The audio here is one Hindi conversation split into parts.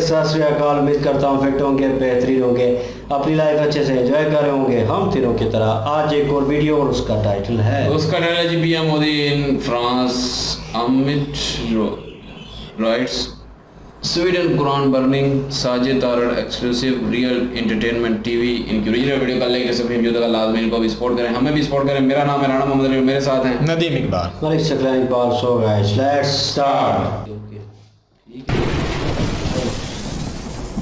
सत श्री अकाल। उम्मीद करता हूँ फिट होंगे, बेहतरीन होंगे, अपनी लाइफ अच्छे से एंजॉय कर रहे होंगे हम तीनों की तरह। आज एक और वीडियो और उसका टाइटल है जी पीएम मोदी इन फ्रांस, अमित riots, Sweden Quran burning, Sajid Tarar exclusive real entertainment TV. इनकी ओरिजिनल वीडियो का लाइक सभी वीडियो का लाजमी इनको भी सपोर्ट करें, हमें भी सपोर्ट करें। मेरा नाम है राणा मोहम्मद अली, मेरे साथ हैं Nadeem Iqbal, Malik Shaklani Iqbal. So guys let's start.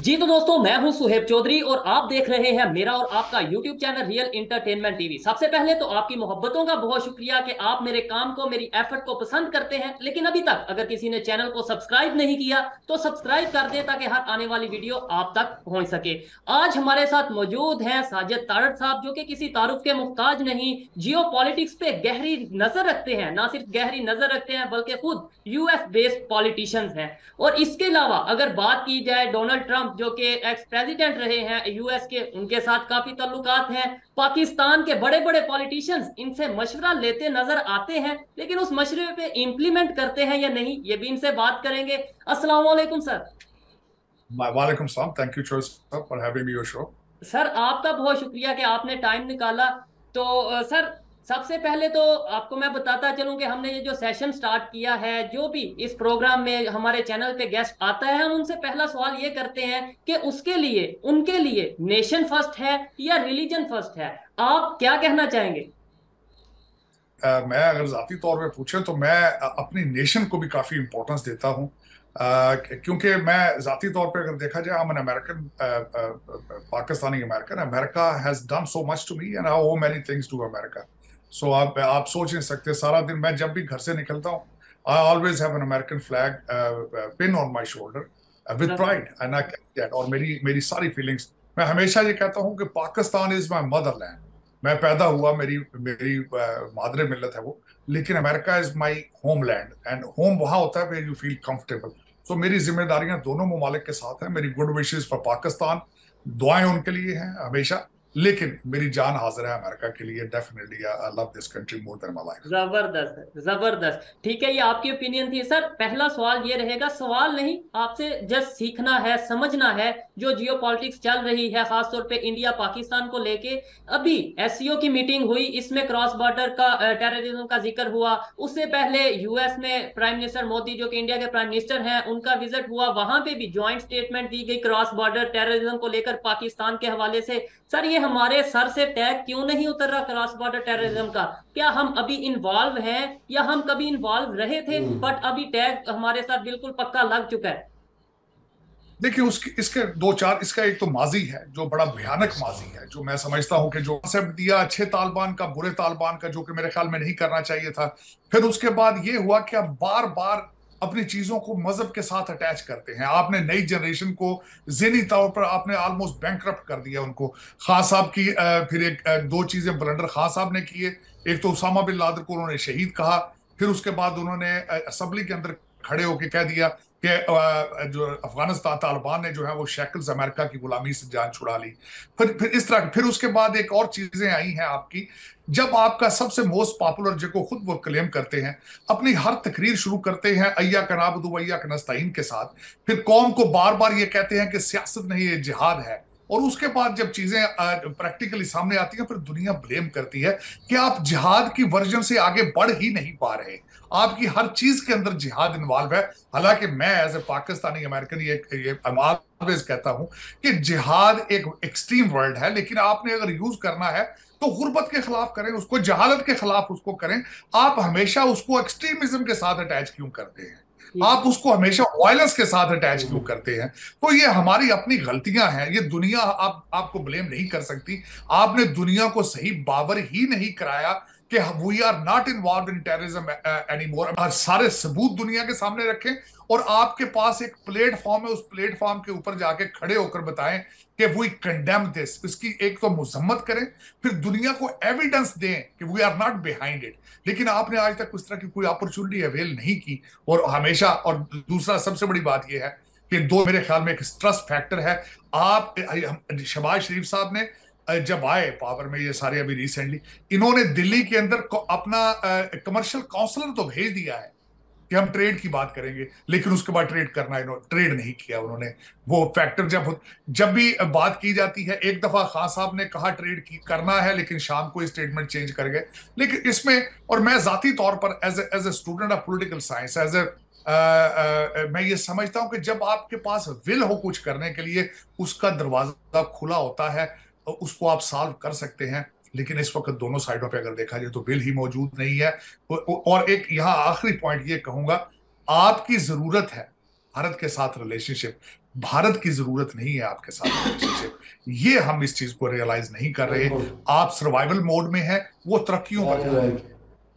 जी तो दोस्तों, मैं हूं सुहेब चौधरी और आप देख रहे हैं मेरा और आपका YouTube channel real entertainment TV. सबसे पहले तो आपकी मोहब्बतों का बहुत शुक्रिया कि आप मेरे काम को, मेरी एफर्ट को पसंद करते हैं। लेकिन अभी तक अगर किसी ने चैनल को सब्सक्राइब नहीं किया तो सब्सक्राइब कर दे ताकि हर आने वाली वीडियो आप तक पहुंच सके। आज हमारे साथ मौजूद हैं साजिद तारड़ साहब, जो कि किसी तारुफ के मुहताज नहीं, जियो पॉलिटिक्स पे गहरी नजर रखते हैं। ना सिर्फ गहरी नजर रखते हैं बल्कि खुद यूएस बेस्ड पॉलिटिशियंस हैं। और इसके अलावा अगर बात की जाए डोनाल्ड ट्रंप, जो कि एक्स प्रेसिडेंट रहे हैं यूएस के, उनके साथ काफी ताल्लुकात हैं। पाकिस्तान के बड़े बड़े पॉलिटिशियंस इनसे मशवरा लेते नजर आते हैं, लेकिन उस मशवरे पे इंप्लीमेंट करते हैं या नहीं, ये भी इनसे बात करेंगे। अस्सलाम वालेकुम सर। वालेकुम सलाम। Thank you sir for having me your show. Sir आपका बहुत शुक्रिया कि आपने टाइम निकाला। तो सर सबसे पहले तो आपको मैं बताता चलूं कि हमने ये जो सेशन स्टार्ट किया है, जो भी इस प्रोग्राम में हमारे चैनल पे गेस्ट आता है, हम उनसे पहला सवाल ये करते हैं कि उसके लिए, उनके लिए नेशन फर्स्ट है या रिलीजन फर्स्ट है। आप क्या कहना चाहेंगे? मैं अगर जाती तौर पे पूछे तो मैं अपनी नेशन को भी काफी इंपॉर्टेंस देता हूँ, क्योंकि मैं जाती तौर पे अगर देखा जाए, I'm an American, Pakistani American. America has done so much to me and I ओwe many things to America. सो आप सोच नहीं सकते, सारा दिन मैं जब भी घर से निकलता हूँ, I always have an American flag pin on my shoulder with pride and I carry that. और मेरी सारी फीलिंग्स, मैं हमेशा ये कहता हूँ कि पाकिस्तान इज माई मदरलैंड। मैं पैदा हुआ, मेरी मेरी मादरे मिल्लत है वो, लेकिन America is my homeland and home वहाँ होता है वेयर यू फील कंफर्टेबल। सो मेरी जिम्मेदारियां दोनों ममालिक के साथ हैं। मेरी गुड विशेस फॉर पाकिस्तान, दुआएं उनके लिए हैं हमेशा, लेकिन मेरी जान हाजिर है अमेरिका के लिए। Definitely I love this country more than my life. जबरदस्त है, जबरदस्त। ठीक है, ये आपकी ओपिनियन थी। सर पहला सवाल ये रहेगा, सवाल नहीं, आपसे जस्ट सीखना है, समझना है जो जियो पॉलिटिक्स चल रही है, खासतौर पे इंडिया पाकिस्तान को लेके। अभी एससीओ की मीटिंग हुई, इसमें क्रॉस बॉर्डर का टेररिज्म का जिक्र हुआ। उससे पहले यूएस में प्राइम मिनिस्टर मोदी, जो कि इंडिया के प्राइम मिनिस्टर हैं, उनका विजिट हुआ। वहां पे भी ज्वाइंट स्टेटमेंट दी गई क्रॉस बॉर्डर टेररिज्म को लेकर पाकिस्तान के हवाले से। सर ये हमारे सर से टैग क्यों नहीं उतर रहा क्रॉस बॉर्डर टेररिज्म का? क्या हम अभी इन्वॉल्व हैं या हम कभी इन्वॉल्व रहे थे बट अभी टैग हमारे साथ बिल्कुल पक्का लग चुका है? देखिए, इसके दो चार, इसका एक तो माजी है जो बड़ा भयानक माजी है, जो मैं समझता हूं कि जो कॉन्सेप्ट दिया अच्छे तालिबान का, बुरे तालिबान का, जो कि मेरे ख्याल में नहीं करना चाहिए था। फिर उसके बाद ये हुआ कि अब बार बार अपनी चीजों को मजहब के साथ अटैच करते हैं। आपने नई जनरेशन को ज़हनी तौर पर आपने ऑलमोस्ट बैंकरप्ट कर दिया उनको। खान साहब की फिर दो चीजें ब्लंडर खान साहब ने किए। एक तो उसामा बिन लादेन को उन्होंने शहीद कहा, फिर उसके बाद उन्होंने असेंबली के अंदर खड़े होकर कह दिया कि जो अफगानिस्तान तालिबान ने जो है वो शैकल्स अमेरिका की गुलामी से जान छुड़ा ली। फिर इस तरह, फिर उसके बाद एक और चीजें आई हैं आपकी, जब आपका सबसे मोस्ट पॉपुलर, जो खुद वो क्लेम करते हैं, अपनी हर तकरीर शुरू करते हैं अय्या का नाबुदु अय्या का नस्ताइन के साथ, फिर कौम को बार बार ये कहते हैं कि सियासत नहीं ये जिहाद है। और उसके बाद जब चीजें प्रैक्टिकली सामने आती हैं, फिर दुनिया ब्लेम करती है कि आप जिहाद की वर्जन से आगे बढ़ ही नहीं पा रहे, आपकी हर चीज के अंदर जिहाद इन्वॉल्व है। हालांकि मैं एज ए पाकिस्तानी अमेरिकन ये ऑलवेज कहता हूं कि जिहाद एक एक्सट्रीम वर्ड है, लेकिन आपने अगर यूज करना है तो गुर्बत के खिलाफ करें उसको, जहालत के खिलाफ उसको करें। आप हमेशा उसको एक्सट्रीमिज्म के साथ अटैच क्यों करते हैं? आप उसको हमेशा वायलेंस के साथ अटैच क्यों करते हैं? तो ये हमारी अपनी गलतियां हैं। ये दुनिया आपको ब्लेम नहीं कर सकती। आपने दुनिया को सही बावर ही नहीं कराया कि we are not involve in terrorism anymore. सारे सबूत दुनिया के सामने रखें और आपके पास एक प्लेटफॉर्म है, उस प्लेटफॉर्म के ऊपर जाके खड़े होकर बताएं कि वी कंडेम दिस। इसकी एक तो मुजम्मत करें, फिर दुनिया को एविडेंस दें कि we are not behind it. लेकिन आपने आज तक उस तरह की कोई अपॉर्चुनिटी अवेल नहीं की। और हमेशा, और दूसरा सबसे बड़ी बात यह है कि दो मेरे ख्याल में एक स्ट्रेस फैक्टर है। आप शहबाज शरीफ साहब ने जब आए पावर में, ये सारे अभी रिसेंटली, इन्होंने दिल्ली के अंदर अपना कमर्शियल काउंसलर तो भेज दिया है कि हम ट्रेड की बात करेंगे, लेकिन उसके बाद ट्रेड नहीं किया उन्होंने। वो फैक्टर जब भी बात की जाती है, एक दफा खान साहब ने कहा ट्रेड करना है, लेकिन शाम को स्टेटमेंट चेंज कर गए। लेकिन इसमें, और मैं जाती तौर पर as a student of political science, मैं ये समझता हूं कि जब आपके पास विल हो कुछ करने के लिए, उसका दरवाजा खुला होता है, उसको आप सॉल्व कर सकते हैं। लेकिन इस वक्त दोनों साइडों पे अगर देखा जाए तो विल ही मौजूद नहीं है। और एक यहाँ आखिरी पॉइंट ये कहूंगा, आपकी जरूरत है भारत के साथ रिलेशनशिप, भारत की जरूरत नहीं है आपके साथ रिलेशनशिप। ये हम इस चीज को रियलाइज नहीं कर रहे। आप सर्वाइवल मोड में हैं, वो तरक्कियों पर।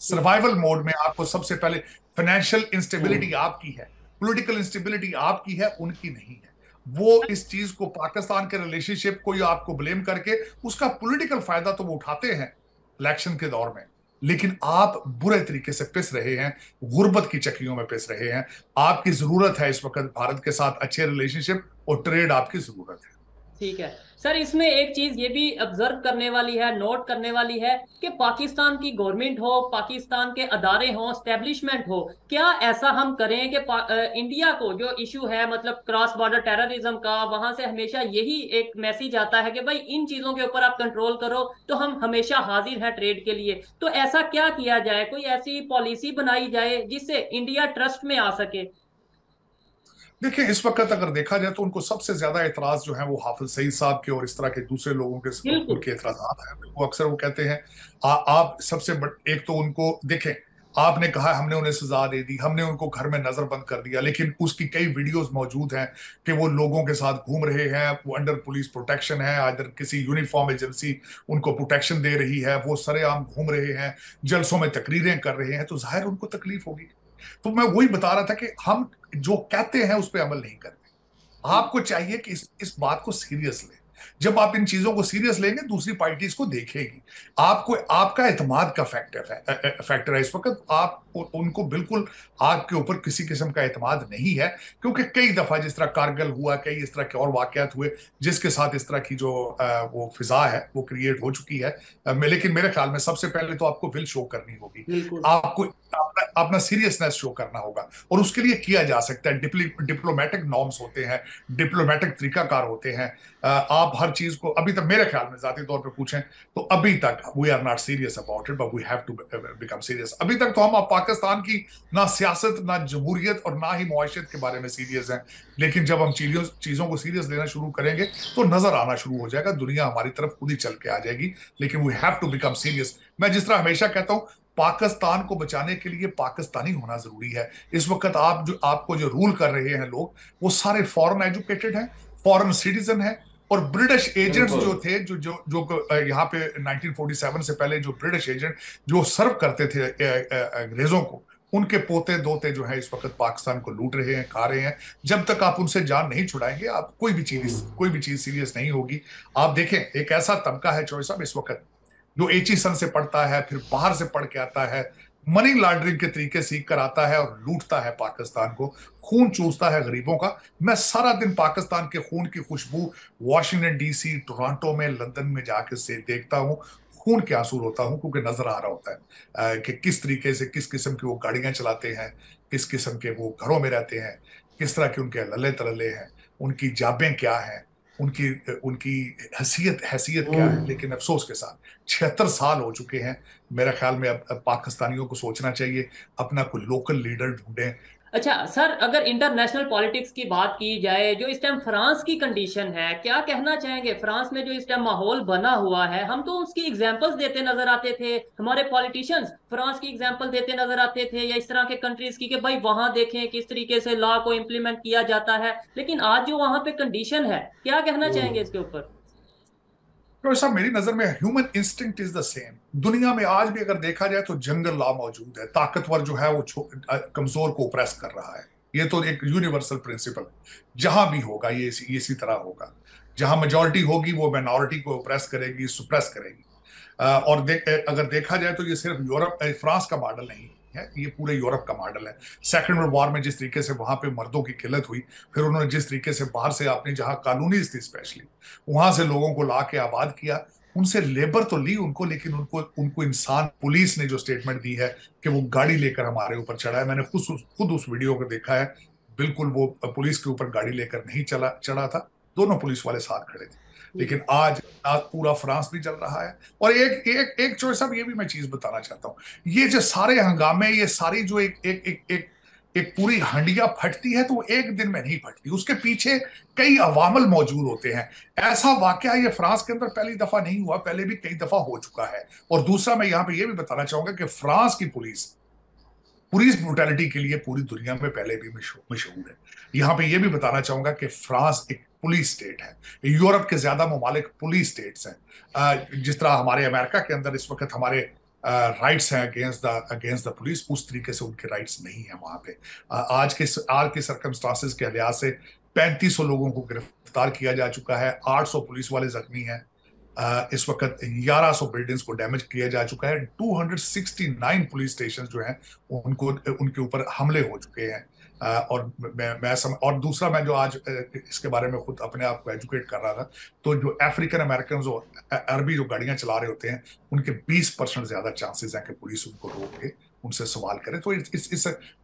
सर्वाइवल मोड में आपको सबसे पहले फाइनेंशियल इंस्टेबिलिटी आपकी है, पॉलिटिकल इंस्टेबिलिटी आपकी है, उनकी नहीं है। वो इस चीज को, पाकिस्तान के रिलेशनशिप को आपको ब्लेम करके उसका पॉलिटिकल फायदा तो वो उठाते हैं इलेक्शन के दौर में, लेकिन आप बुरे तरीके से पिस रहे हैं, गुर्बत की चक्रियों में पिस रहे हैं। आपकी जरूरत है इस वक्त भारत के साथ अच्छे रिलेशनशिप, और ट्रेड आपकी जरूरत है। ठीक है सर, इसमें एक चीज ये भी ऑब्जर्व करने वाली है, नोट करने वाली है कि पाकिस्तान की गवर्नमेंट हो, पाकिस्तान के अदारे हो, स्टैब्लिशमेंट हो, क्या ऐसा हम करें कि इंडिया को जो इशू है, मतलब क्रॉस बॉर्डर टेररिज्म का, वहां से हमेशा यही एक मैसेज आता है कि भाई इन चीजों के ऊपर आप कंट्रोल करो तो हम हमेशा हाजिर हैं ट्रेड के लिए। तो ऐसा क्या किया जाए, कोई ऐसी पॉलिसी बनाई जाए जिससे इंडिया ट्रस्ट में आ सके? देखिए, इस वक्त अगर देखा जाए तो उनको सबसे ज्यादा एतराज जो है वो हाफिज सईद साहब के और इस तरह के दूसरे लोगों के उनके एतराजात हैं। वो अक्सर वो कहते हैं, आप सबसे एक तो उनको देखें, आपने कहा हमने उन्हें सजा दे दी, हमने उनको घर में नजरबंद कर दिया, लेकिन उसकी कई वीडियोस मौजूद हैं कि वो लोगों के साथ घूम रहे हैं, वो अंडर पुलिस प्रोटेक्शन है, अदर किसी यूनिफॉर्म एजेंसी उनको प्रोटेक्शन दे रही है, वो सरेआम घूम रहे हैं, जलसों में तकरीरें कर रहे हैं, तो जाहिर उनको तकलीफ होगी। तो मैं वही बता रहा था कि हम जो कहते हैं उस पर अमल नहीं करते। आपको चाहिए कि इस बात को सीरियस लें। जब आप इन चीजों को सीरियस लेंगे, दूसरी पार्टीज को देखेगी। आपको आपका एतमाद का फैक्टर है इस वक्त। आप उनको बिल्कुल आपके ऊपर किसी किस्म का एतमाद नहीं है, क्योंकि कई दफा जिस तरह कारगिल हुआ, कई इस तरह के और वाकयात हुए जिसके साथ इस तरह की जो वो फिजा है वो क्रिएट हो चुकी है। लेकिन मेरे ख्याल में सबसे पहले तो आपको विल शो करनी होगी, आपको अपना सीरियसनेस शो करना होगा, और उसके लिए किया जा सकता है। डिप्लोमेटिक नॉर्म्स होते हैं, डिप्लोमेटिक तरीकाकार होते हैं। आप हर चीज को, अभी तक मेरे ख्याल में जाती तौर पे पूछें तो अभी तक we are not serious about it, but we have to become serious. अभी तक तो हम पाकिस्तान की ना सियासत, ना जमहूरियत और ना ही मुआशरत के बारे में सीरियस हैं, लेकिन जब हम चीजों को सीरियस लेना शुरू करेंगे तो नजर आना शुरू हो जाएगा, दुनिया हमारी तरफ खुद ही चल के आ जाएगी। लेकिन we have to become serious. मैं जिस तरह हमेशा कहता हूं, पाकिस्तान को बचाने के लिए पाकिस्तानी होना जरूरी है। इस वक्त आपको जो रूल कर रहे हैं लोग, वो सारे फॉरेन एजुकेटेड हैं, फॉरेन सिटीजन हैं, और ब्रिटिश एजेंट्स जो थे, जो यहाँ पे 1947 से पहले जो ब्रिटिश एजेंट जो सर्व करते थे अंग्रेजों को, उनके पोते दोते जो है इस वक्त पाकिस्तान को लूट रहे हैं, खा रहे हैं। जब तक आप उनसे जान नहीं छुड़ाएंगे, आप कोई भी चीज सीरियस नहीं होगी। आप देखें, एक ऐसा तबका है चौधरी साहब इस वक्त जो एचईसन से पढ़ता है, फिर बाहर से पढ़ के आता है, मनी लॉन्ड्रिंग के तरीके सीख कर आता है और लूटता है पाकिस्तान को, खून चूसता है गरीबों का। मैं सारा दिन पाकिस्तान के खून की खुशबू वाशिंगटन डीसी, टोरंटो में, लंदन में जाकर से देखता हूँ, खून के आंसू रोता हूँ, क्योंकि नजर आ रहा होता है कि किस तरीके से, किस किस्म की वो गाड़ियां चलाते हैं, किस किस्म के वो घरों में रहते हैं, किस तरह के उनके लल्ले तरले हैं, उनकी जाबें क्या हैं, उनकी हैसियत क्या है। लेकिन अफसोस के साथ 76 साल हो चुके हैं। मेरे ख्याल में अब पाकिस्तानियों को सोचना चाहिए, अपना कोई लोकल लीडर ढूंढें। अच्छा सर, अगर इंटरनेशनल पॉलिटिक्स की बात की जाए, जो इस टाइम फ्रांस की कंडीशन है, क्या कहना चाहेंगे? फ्रांस में जो इस टाइम माहौल बना हुआ है, हम तो उसकी एग्जांपल्स देते नजर आते थे, हमारे पॉलिटिशियंस फ्रांस की एग्जांपल देते नजर आते थे, या इस तरह के कंट्रीज की, कि भाई वहां देखें किस तरीके से लॉ को इम्प्लीमेंट किया जाता है। लेकिन आज जो वहां पे कंडीशन है, क्या कहना चाहेंगे इसके ऊपर? तो साहब, मेरी नजर में human instinct is the same. दुनिया में आज भी अगर देखा जाए तो जंगल लॉ मौजूद है। ताकतवर जो है वो कमजोर को ऑप्रेस कर रहा है। ये तो एक यूनिवर्सल प्रिंसिपल जहां भी होगा, ये इसी तरह होगा। जहां मेजॉरिटी होगी वो माइनॉरिटी को ऑप्रेस करेगी, सुप्रेस करेगी। और अगर देखा जाए तो ये सिर्फ यूरोप, फ्रांस का मॉडल नहीं है, ये पूरे यूरोप का मॉडल है। सेकेंड वर्ल्ड वॉर में जिस तरीके से वहां पे मर्दों की किल्लत हुई, फिर उन्होंने जिस तरीके से बाहर से अपनी जहां कॉलोनीज थी स्पेशली, वहां से लोगों को ला के आबाद किया, उनसे लेबर तो ली उनको, लेकिन उनको इंसान, पुलिस ने जो स्टेटमेंट दी है कि वो गाड़ी लेकर हमारे ऊपर चढ़ा है, मैंने खुद उस वीडियो को देखा है, बिल्कुल वो पुलिस के ऊपर गाड़ी लेकर नहीं चढ़ा था, दोनों पुलिस वाले साथ खड़े थे। लेकिन आज पूरा फ्रांस भी चल रहा है। और एक एक एक चोर साहब, ये भी मैं चीज बताना चाहता हूँ, ये जो सारे हंगामे, ये सारी जो एक पूरी हंडिया फटती है, तो वो एक दिन में नहीं फटती, उसके पीछे कई अवामल मौजूद होते हैं। ऐसा वाकया ये फ्रांस के अंदर पहली दफा नहीं हुआ, पहले भी कई दफा हो चुका है। और दूसरा, मैं यहाँ पे ये भी बताना चाहूंगा कि फ्रांस की पुलिस ब्रुटैलिटी के लिए पूरी दुनिया में पहले भी मशहूर है। यहाँ पे ये भी बताना चाहूंगा कि फ्रांस एक पुलिस स्टेट है। यूरोप के ज्यादा ममालिक पुलिस स्टेट्स हैं। जिस तरह हमारे अमेरिका के अंदर इस वक्त हमारे राइट्स हैं अगेंस्ट द पुलिस, उस तरीके से उनके राइट्स नहीं है वहां पे। आज के सर्कमस्टांसेस के लिहाज से 3500 लोगों को गिरफ्तार किया जा चुका है, 800 पुलिस वाले जख्मी हैं। इस वक्त 1100 बिल्डिंग्स को डैमेज किया जा चुका है। 269 पुलिस स्टेशन जो हैं उनके ऊपर हमले हो चुके हैं। और और दूसरा, मैं जो आज इसके बारे में खुद अपने आप को एजुकेट कर रहा था, तो जो अफ्रीकन अमेरिकन और अरबी जो गाड़ियां चला रहे होते हैं, उनके 20% ज्यादा चांसेस हैं कि पुलिस उनको रोक के उनसे सवाल करे। तो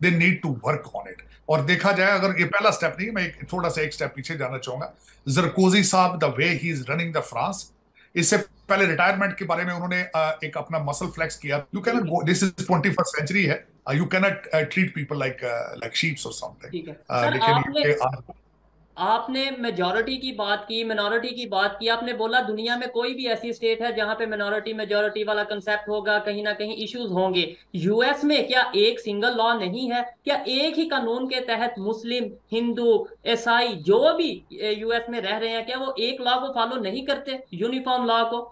they need to work on it. और देखा जाए, अगर ये पहला स्टेप नहीं, मैं थोड़ा सा एक स्टेप पीछे जाना चाहूंगा। सरकोजी साहब, the way he is running the France, इससे पहले रिटायरमेंट के बारे में उन्होंने एक अपना मसल फ्लेक्स किया। You can go, this is 21st century है, you cannot treat people like sheep or something. ठीक है सर, लेकिन आपने मेजॉरिटी की बात की, मिनॉरिटी की बात की। आपने बोला दुनिया में कोई भी ऐसी स्टेट है जहां पे मिनॉरिटी मेजॉरिटी वाला कंसेप्ट होगा, कहीं ना कहीं इश्यूज होंगे। यूएस में क्या एक सिंगल लॉ नहीं है? क्या एक ही कानून के तहत मुस्लिम, हिंदू, ईसाई जो भी यूएस में रह रहे हैं, क्या वो एक लॉ को फॉलो नहीं करते, यूनिफॉर्म लॉ को?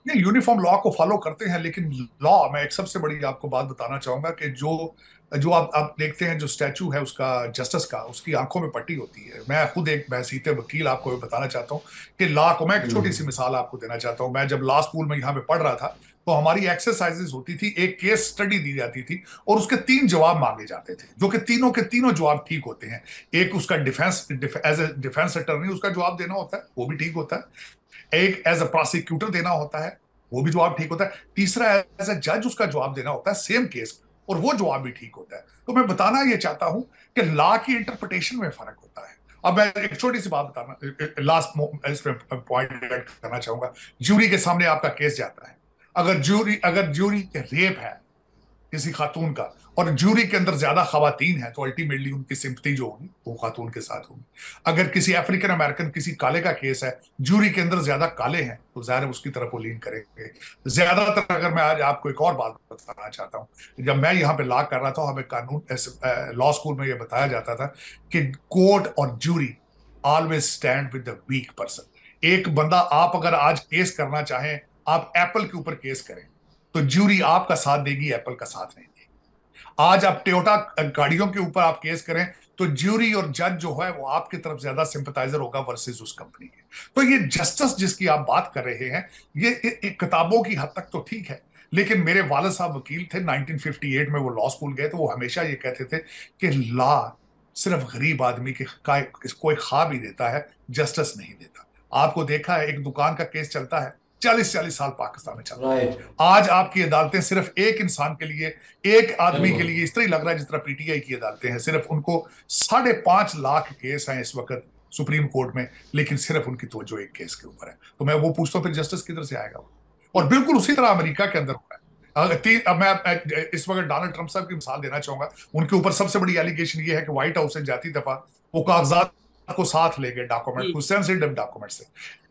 नहीं, यूनिफॉर्म लॉ को फॉलो करते हैं, लेकिन लॉ, मैं एक सबसे बड़ी आपको बात बताना चाहूंगा कि जो आप देखते हैं, जो स्टैचू है उसका, जस्टिस का, उसकी आंखों में पट्टी होती है। मैं खुद एक बहसीत वकील आपको बताना चाहता हूँ कि लॉ को, मैं एक छोटी सी मिसाल आपको देना चाहता हूँ। मैं जब लॉ स्कूल में यहाँ पे पढ़ रहा था, तो हमारी एक्सरसाइजेस होती थी, एक केस स्टडी दी जाती थी और उसके 3 जवाब मांगे जाते थे, जो कि तीनों के तीनों जवाब ठीक होते हैं। एक उसका एज ए डिफेंस अटर्नी उसका जवाब देना होता है, वो भी ठीक होता है। एक एज अ प्रोसिक्यूटर देना होता है, वो भी जवाब ठीक होता है। तीसरा एज अ जज उसका जवाब देना होता है सेम केस, और वो जवाब भी ठीक होता है। तो मैं बताना ये चाहता हूं कि लॉ की इंटरप्रिटेशन में फर्क होता है। अब मैं एक छोटी सी बात बताना, लास्ट इस पे पॉइंट ऐड करना चाहूंगा। ज्यूरी के सामने आपका केस जाता है, अगर ज्यूरी रेप है किसी खातून का, और ज्यूरी के अंदर ज्यादा खवातीन है, तो अल्टीमेटली उनकी सिंपथी जो होगी वो खातून के साथ होगी। अगर किसी अफ्रीकन अमेरिकन, किसी काले का केस है, ज्यूरी के अंदर ज्यादा काले हैं, तो जाहिर उसकी तरफ वो लीन करेंगे ज्यादातर। अगर मैं आज आपको एक और बात बताना चाहता हूँ, जब मैं यहाँ पे लॉ कर रहा था, हमें कानून लॉ स्कूल में ये बताया जाता था कि कोर्ट और jury always stand with the weak person. एक बंदा, आप अगर आज केस करना चाहें, आप एप्पल के ऊपर केस करें, तो ज्यूरी आपका साथ देगी, एप्पल का साथ नहीं देगी। आज आप टोयोटा गाड़ियों के ऊपर आप केस करें, तो ज्यूरी और जज जो है वो आपकी तरफ ज्यादा सिंपथाइजर होगा वर्सेस उस कंपनी के। तो ये जस्टिस जिसकी आप बात कर रहे हैं, ये किताबों की हद तक तो ठीक है, लेकिन मेरे वालिद साहब वकील थे, 1958 में वो लॉ स्कूल गए, तो वो हमेशा ये कहते थे कि लॉ सिर्फ गरीब आदमी के कोई ख्वाब ही देता है, जस्टिस नहीं देता। आपको देखा है, एक दुकान का केस चलता है, 40-40 साल पाकिस्तान में चल रहा है। आज आपकी अदालतें सिर्फ एक इंसान के लिए, एक आदमी के लिए इस तरह लग रहा है जिस तरह पीटीआई की अदालतें हैं। सिर्फ उनको 5.5 लाख केस हैं इस वक्त सुप्रीम कोर्ट में, लेकिन सिर्फ उनकी तवज्जो एक केस के ऊपर है। तो मैं वो पूछता हूँ, फिर जस्टिस किधर से आएगा? और बिल्कुल उसी तरह अमेरिका के अंदर हुआ है। अब मैं इस वक्त डोनाल्ड ट्रंप साहब की मिसाल देना चाहूंगा। उनके ऊपर सबसे बड़ी एलिगेशन ये है कि व्हाइट हाउस से जाती दफा वो कागजात को साथ ले गए, डॉक्यूमेंट, सेंसिटिव डॉक्यूमेंट से।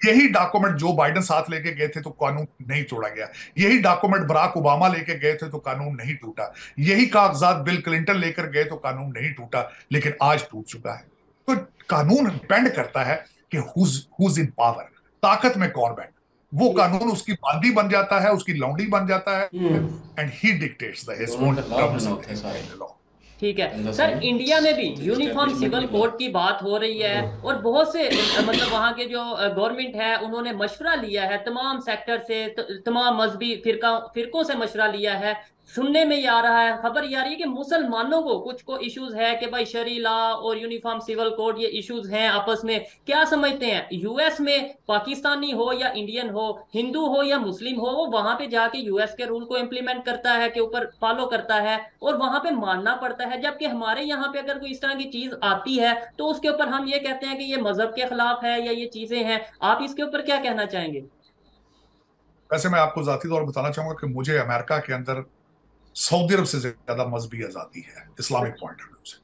यही डॉक्यूमेंट जो बाइडेन साथ लेके गए थे तो कानून नहीं तोड़ा गया। यही डॉक्यूमेंट बराक ओबामा लेके गए थे तो कानून नहीं टूटा। यही कागजात बिल क्लिंटन लेकर गए तो कानून नहीं टूटा, लेकिन आज टूट चुका है। तो कानून डिपेंड करता है कि हुज इन पावर, ताकत में कौन बैठ, वो कानून उसकी बांदी बन जाता है, उसकी लौंडी बन जाता है, and he dictates the his own law. ठीक है सर, इंडिया में भी यूनिफॉर्म सिविल कोड की बात हो रही है, और बहुत से मतलब वहाँ के जो गवर्नमेंट है उन्होंने मशवरा लिया है तमाम सेक्टर से, तमाम मजहबी फिरकों से मशवरा लिया है। सुनने में ये आ रहा है, खबर ये आ रही है कि मुसलमानों को कुछ को इश्यूज है कि भाई शरी लॉ और यूनिफॉर्म सिविल कोड ये इश्यूज हैं आपस में। क्या समझते हैं, यूएस में पाकिस्तानी हो या इंडियन हो, हिंदू हो या मुस्लिम हो, वो वहां पे जाके यूएस के रूल को इम्प्लीमेंट करता है, के ऊपर फॉलो करता है और वहां पे मानना पड़ता है। जबकि हमारे यहाँ पे अगर कोई इस तरह की चीज आती है तो उसके ऊपर हम ये कहते हैं कि ये मजहब के खिलाफ है या ये चीजें हैं। आप इसके ऊपर क्या कहना चाहेंगे? वैसे मैं आपको जाती तौर बताना चाहूंगा कि मुझे अमेरिका के अंदर सऊदी अरब से ज्यादा मजहबी आजादी है इस्लामिक पॉइंट ऑफ व्यू से।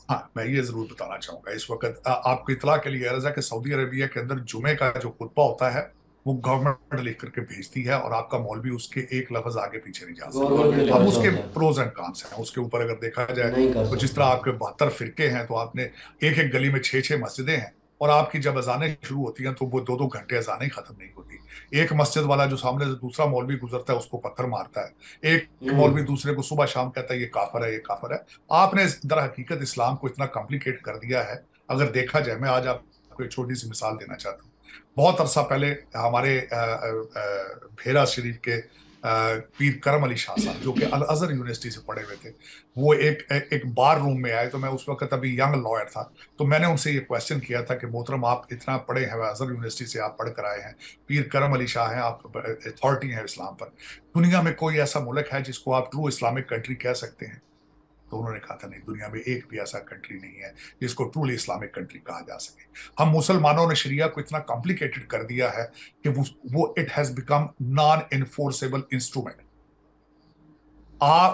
हाँ, मैं ये जरूर बताना चाहूंगा इस वक्त आपको इतला के लिए अर्ज है कि सऊदी अरबिया के अंदर जुमे का जो खुतबा होता है वो गवर्नमेंट लिख करके भेजती है और आपका मौलवी उसके एक लफ्ज आगे पीछे नहीं जा सकता। अब उसके प्रोज एंड कॉन्स हैं उसके ऊपर अगर देखा जाए तो जिस तरह आपके 72 फिरके हैं तो आपने एक एक गली में 6-6 मस्जिदें हैं और आपकी जब अजानें शुरू होती हैं तो वो 2-2 घंटे अजानें खत्म नहीं होती। एक मस्जिद वाला जो सामने से दूसरा मौलवी गुजरता है उसको पत्थर मारता है, एक मौलवी दूसरे को सुबह शाम कहता है ये काफर है, ये काफर है। आपने दर हकीकत इस्लाम को इतना कॉम्प्लिकेट कर दिया है। अगर देखा जाए, मैं आज आपको एक छोटी सी मिसाल देना चाहता हूँ। बहुत अरसा पहले हमारे भेरा शरीफ के पीर करम अली शाह साहब जो कि अल अजहर यूनिवर्सिटी से पढ़े हुए थे, वो एक बार रूम में आए। तो मैं उस वक्त अभी यंग लॉयर था, तो मैंने उनसे ये क्वेश्चन किया था कि मोहतरम आप इतना पढ़े हैं, अजहर यूनिवर्सिटी से आप पढ़ कर आए हैं, पीर करम अली शाह हैं, आप अथॉरिटी हैं इस्लाम पर, दुनिया में कोई ऐसा मुल्क है जिसको आप ट्रू इस्लामिक कंट्री कह सकते हैं? तो उन्होंने कहा था नहीं, दुनिया में एक भी ऐसा कंट्री नहीं है जिसको ट्रूली इस्लामिक कंट्री कहा जा सके। हम मुसलमानों ने शरिया को इतना कॉम्प्लिकेटेड कर दिया है कि वो it has become non enforceable instrument.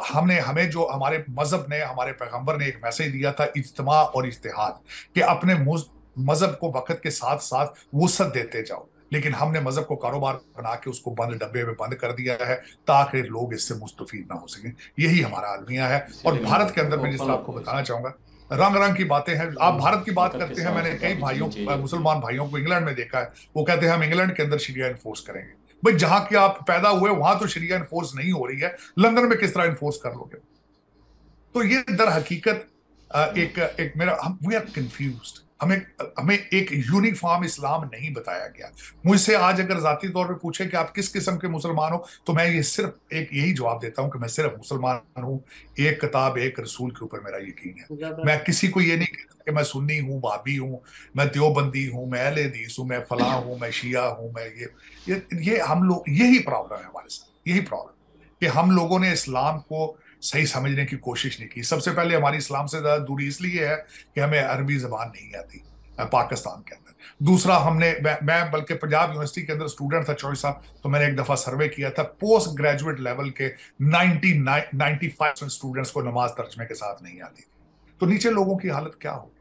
हमें जो हमारे मजहब ने, हमारे पैगंबर ने एक मैसेज दिया था इज्तिमा और इज्तिहाद, कि अपने मजहब को वक्त के साथ साथ वुसअत देते जाओ, लेकिन हमने मजहब को कारोबार बना के उसको बंद डब्बे में बंद कर दिया है ताकि लोग इससे मुस्तफीद ना हो सकें। यही हमारा अलमिया है। और भारत के अंदर मैं जिस तरह आपको बताना चाहूंगा, रंग रंग की बातें हैं। आप भारत की बात करते हैं, मैंने कई भाइयों मुसलमान भाइयों को इंग्लैंड में देखा है, वो कहते हैं हम इंग्लैंड के अंदर शरिया इन्फोर्स करेंगे। भाई जहां के आप पैदा हुए वहां तो शरिया इन्फोर्स नहीं हो रही है, लंदन में किस तरह इन्फोर्स कर लोगे? तो ये दर हकीकत एक मेरा वी आर कंफ्यूज्ड। हमें एक यूनिफॉर्म इस्लाम नहीं बताया गया। मुझसे आज अगर जाती तौर पे पूछे कि आप किस किस्म के मुसलमान हो, तो मैं ये सिर्फ एक यही जवाब देता हूं कि मैं सिर्फ मुसलमान हूं, एक किताब एक रसूल के ऊपर मेरा यकीन है। मैं किसी को ये नहीं कहता कि मैं सुन्नी हूं, वाबी हूं, मैं देवबंदी हूं, मैं अहले हदीस हूं, मैं फलां हूं, मैं शिया हूं, मैं ये हम लोग, यही प्रॉब्लम है हमारे साथ, यही प्रॉब्लम कि हम लोगों ने इस्लाम को सही समझने की कोशिश नहीं की। सबसे पहले हमारी इस्लाम से ज्यादा दूरी इसलिए है कि हमें अरबी जबान नहीं आती पाकिस्तान के अंदर। दूसरा, मैं बल्कि पंजाब यूनिवर्सिटी के अंदर स्टूडेंट था 24 साल, तो मैंने एक दफा सर्वे किया था, पोस्ट ग्रेजुएट लेवल के 95% स्टूडेंट्स को नमाज तर्जमे के साथ नहीं आती। तो नीचे लोगों की हालत क्या होगी?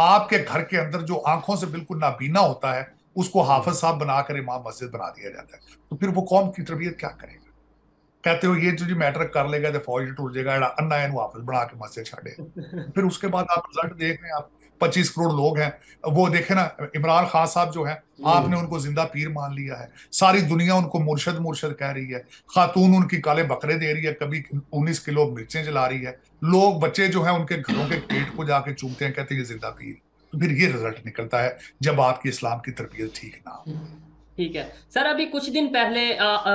आपके घर के अंदर जो आंखों से बिल्कुल नाबीना होता है उसको हाफिज साहब बनाकर इमाम मस्जिद बना दिया जाता है। तो फिर वो कौम की तरबियत क्या करेगा? कहते हो ये जो जी मैट्रिक कर लेगा तो फौज टूट जाएगा, अन्ना इन वापस बना के मस्जिद छाड़े। फिर उसके बाद आप रिजल्ट देख रहे हैं, आप 25 करोड़ लोग हैं, वो देखे ना इमरान खान साहब जो हैं, आपने उनको जिंदा पीर मान लिया है, सारी दुनिया उनको मुर्शद मुर्शद कह रही है, खातून उनकी काले बकरे दे रही है, कभी 19 किलो मिर्चें जला रही है, लोग बच्चे जो हैं उनके घरों के पेट को जाके चूमते हैं, कहते हैं ये जिंदा पीर। तो फिर ये रिजल्ट निकलता है जब आपकी इस्लाम की तरबियत ठीक ना हो। ठीक है सर, अभी कुछ दिन पहले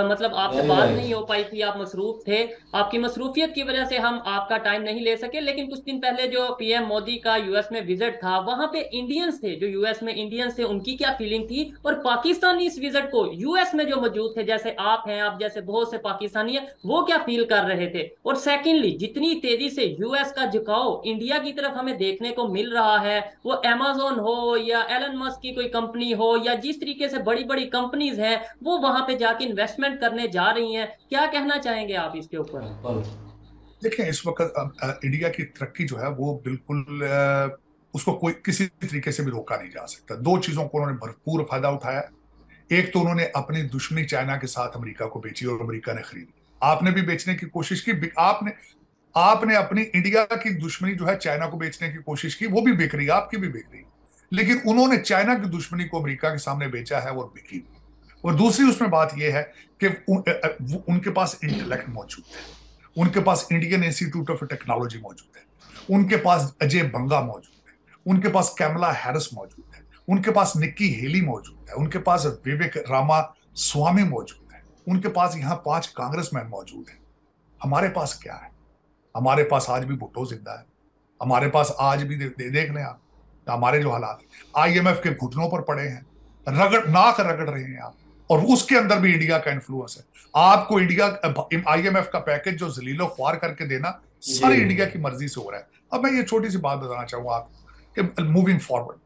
मतलब आपसे बात नहीं हो पाई थी, आप मसरूफ थे, आपकी मसरूफियत की वजह से हम आपका टाइम नहीं ले सके। लेकिन कुछ दिन पहले जो पीएम मोदी का यूएस में विजिट था, वहां पे इंडियंस थे, जो यूएस में इंडियंस थे, उनकी क्या फीलिंग थी, और पाकिस्तानी इस विजिट को यूएस में जो मौजूद थे, जैसे आप हैं, आप जैसे बहुत से पाकिस्तानी हैं, वो क्या फील कर रहे थे? और सेकेंडली, जितनी तेजी से यूएस का झुकाव इंडिया की तरफ हमें देखने को मिल रहा है, वो अमेजोन हो या एलन मस्क की कोई कंपनी हो या जिस तरीके से बड़ी बड़ी कंपनीज हैं वो वहां पे जाके इन्वेस्टमेंट करने जा रही हैं, क्या कहना चाहेंगे आप इसके ऊपर? देखिए, इस वक्त इंडिया की तरक्की जो है वो बिल्कुल उसको कोई किसी तरीके से भी रोका नहीं जा सकता। दो चीजों को उन्होंने भरपूर फायदा उठाया। एक तो उन्होंने अपनी दुश्मनी चाइना के साथ अमेरिका को बेची और अमेरिका ने खरीदी। आपने भी बेचने की कोशिश की, आपने अपनी इंडिया की दुश्मनी जो है चाइना को बेचने की कोशिश की, वो भी बिक रही है, आपकी भी बिक रही है, लेकिन उन्होंने चाइना की दुश्मनी को अमेरिका के सामने बेचा है और बिकी। और दूसरी उसमें बात यह है कि उनके पास इंटेलेक्ट मौजूद है, उनके पास इंडियन इंस्टीट्यूट ऑफ टेक्नोलॉजी मौजूद है, उनके पास अजय बंगा मौजूद है, उनके पास कैमला हैरिस मौजूद है, उनके पास निक्की हेली मौजूद है, उनके पास विवेक रामा स्वामी मौजूद है, उनके पास यहाँ 5 कांग्रेसमैन मौजूद हैं। हमारे पास क्या है? हमारे पास आज भी भुट्टो जिंदा है, हमारे पास आज भी देख लें आप हमारे जो हालात है, IMF के घुटनों पर पड़े हैं, नाक रगड़ रहे हैं आप, और उसके अंदर भी इंडिया का इन्फ्लुएंस है। आपको इंडिया IMF का पैकेज जो जलीलो ख्वार करके देना सारी इंडिया की मर्जी से हो रहा है। अब मैं ये छोटी सी बात बताना चाहूंगा आपको कि मूविंग फॉरवर्ड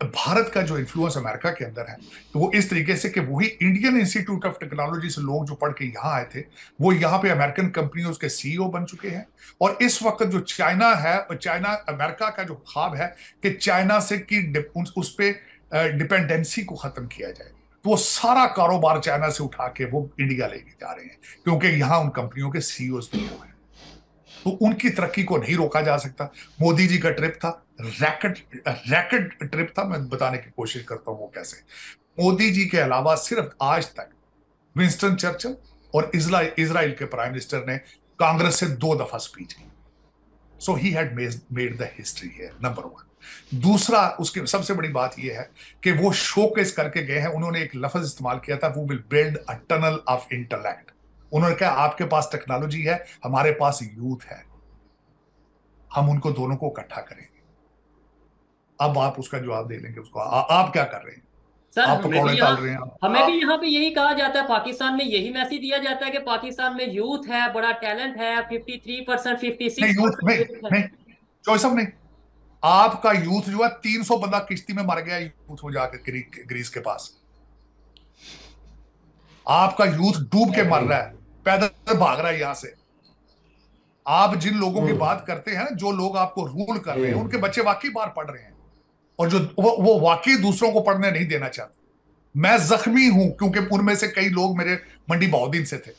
भारत का जो इन्फ्लुएंस अमेरिका के अंदर है वो इस तरीके से कि वही इंडियन इंस्टीट्यूट ऑफ टेक्नोलॉजी से लोग जो पढ़ के यहाँ आए थे वो यहाँ पे अमेरिकन कंपनियों के CEO बन चुके हैं। और इस वक्त जो चाइना है, चाइना अमेरिका का जो ख्वाब है कि चाइना से की उस पे डिपेंडेंसी को खत्म किया जाए, तो वो सारा कारोबार चाइना से उठा के वो इंडिया लेके जा रहे हैं, क्योंकि यहाँ उन कंपनियों के CEOs भी हैं, तो उनकी तरक्की को नहीं रोका जा सकता। मोदी जी का ट्रिप था, रैकेट ट्रिप था। मैं बताने की कोशिश करता हूं वो कैसे। मोदी जी के अलावा सिर्फ आज तक विंस्टन चर्चिल और इजराइल के प्राइम मिनिस्टर ने कांग्रेस से 2 दफा स्पीच की। So he had made the history here, number 1। दूसरा, उसकी सबसे बड़ी बात यह है कि वो शोकेस करके गए हैं। उन्होंने एक लफ्ज इस्तेमाल किया था, वो will build a tunnel of intellect. उन्होंने कहा आपके पास टेक्नोलॉजी है, हमारे पास यूथ है, हम उनको दोनों को इकट्ठा करेंगे। अब आप उसका जवाब दे लेंगे उसको, आप क्या कर रहे हैं? सर आप पकौड़े तल रहे हैं। हमें भी यहाँ पे यही कहा जाता है, पाकिस्तान में यही मैसेज दिया जाता है कि पाकिस्तान में यूथ है, बड़ा टैलेंट है, 53% 56% नहीं यूथ नहीं, चॉइस नहीं। आपका यूथ जो है 300 बंदा किश्ती में मर गया यूथ हो जाकर ग्रीस के पास। आपका यूथ डूब के मर रहा है, पैदल भाग रहा है यहां से। आप जिन लोगों की बात करते हैं, जो लोग आपको रूल कर रहे हैं, उनके बच्चे वाकई बाहर पढ़ रहे हैं और जो वो वाकई दूसरों को पढ़ने नहीं देना चाहते। मैं जख्मी हूं क्योंकि उनमें से कई लोग मेरे मंडी बहाउद्दीन से थे।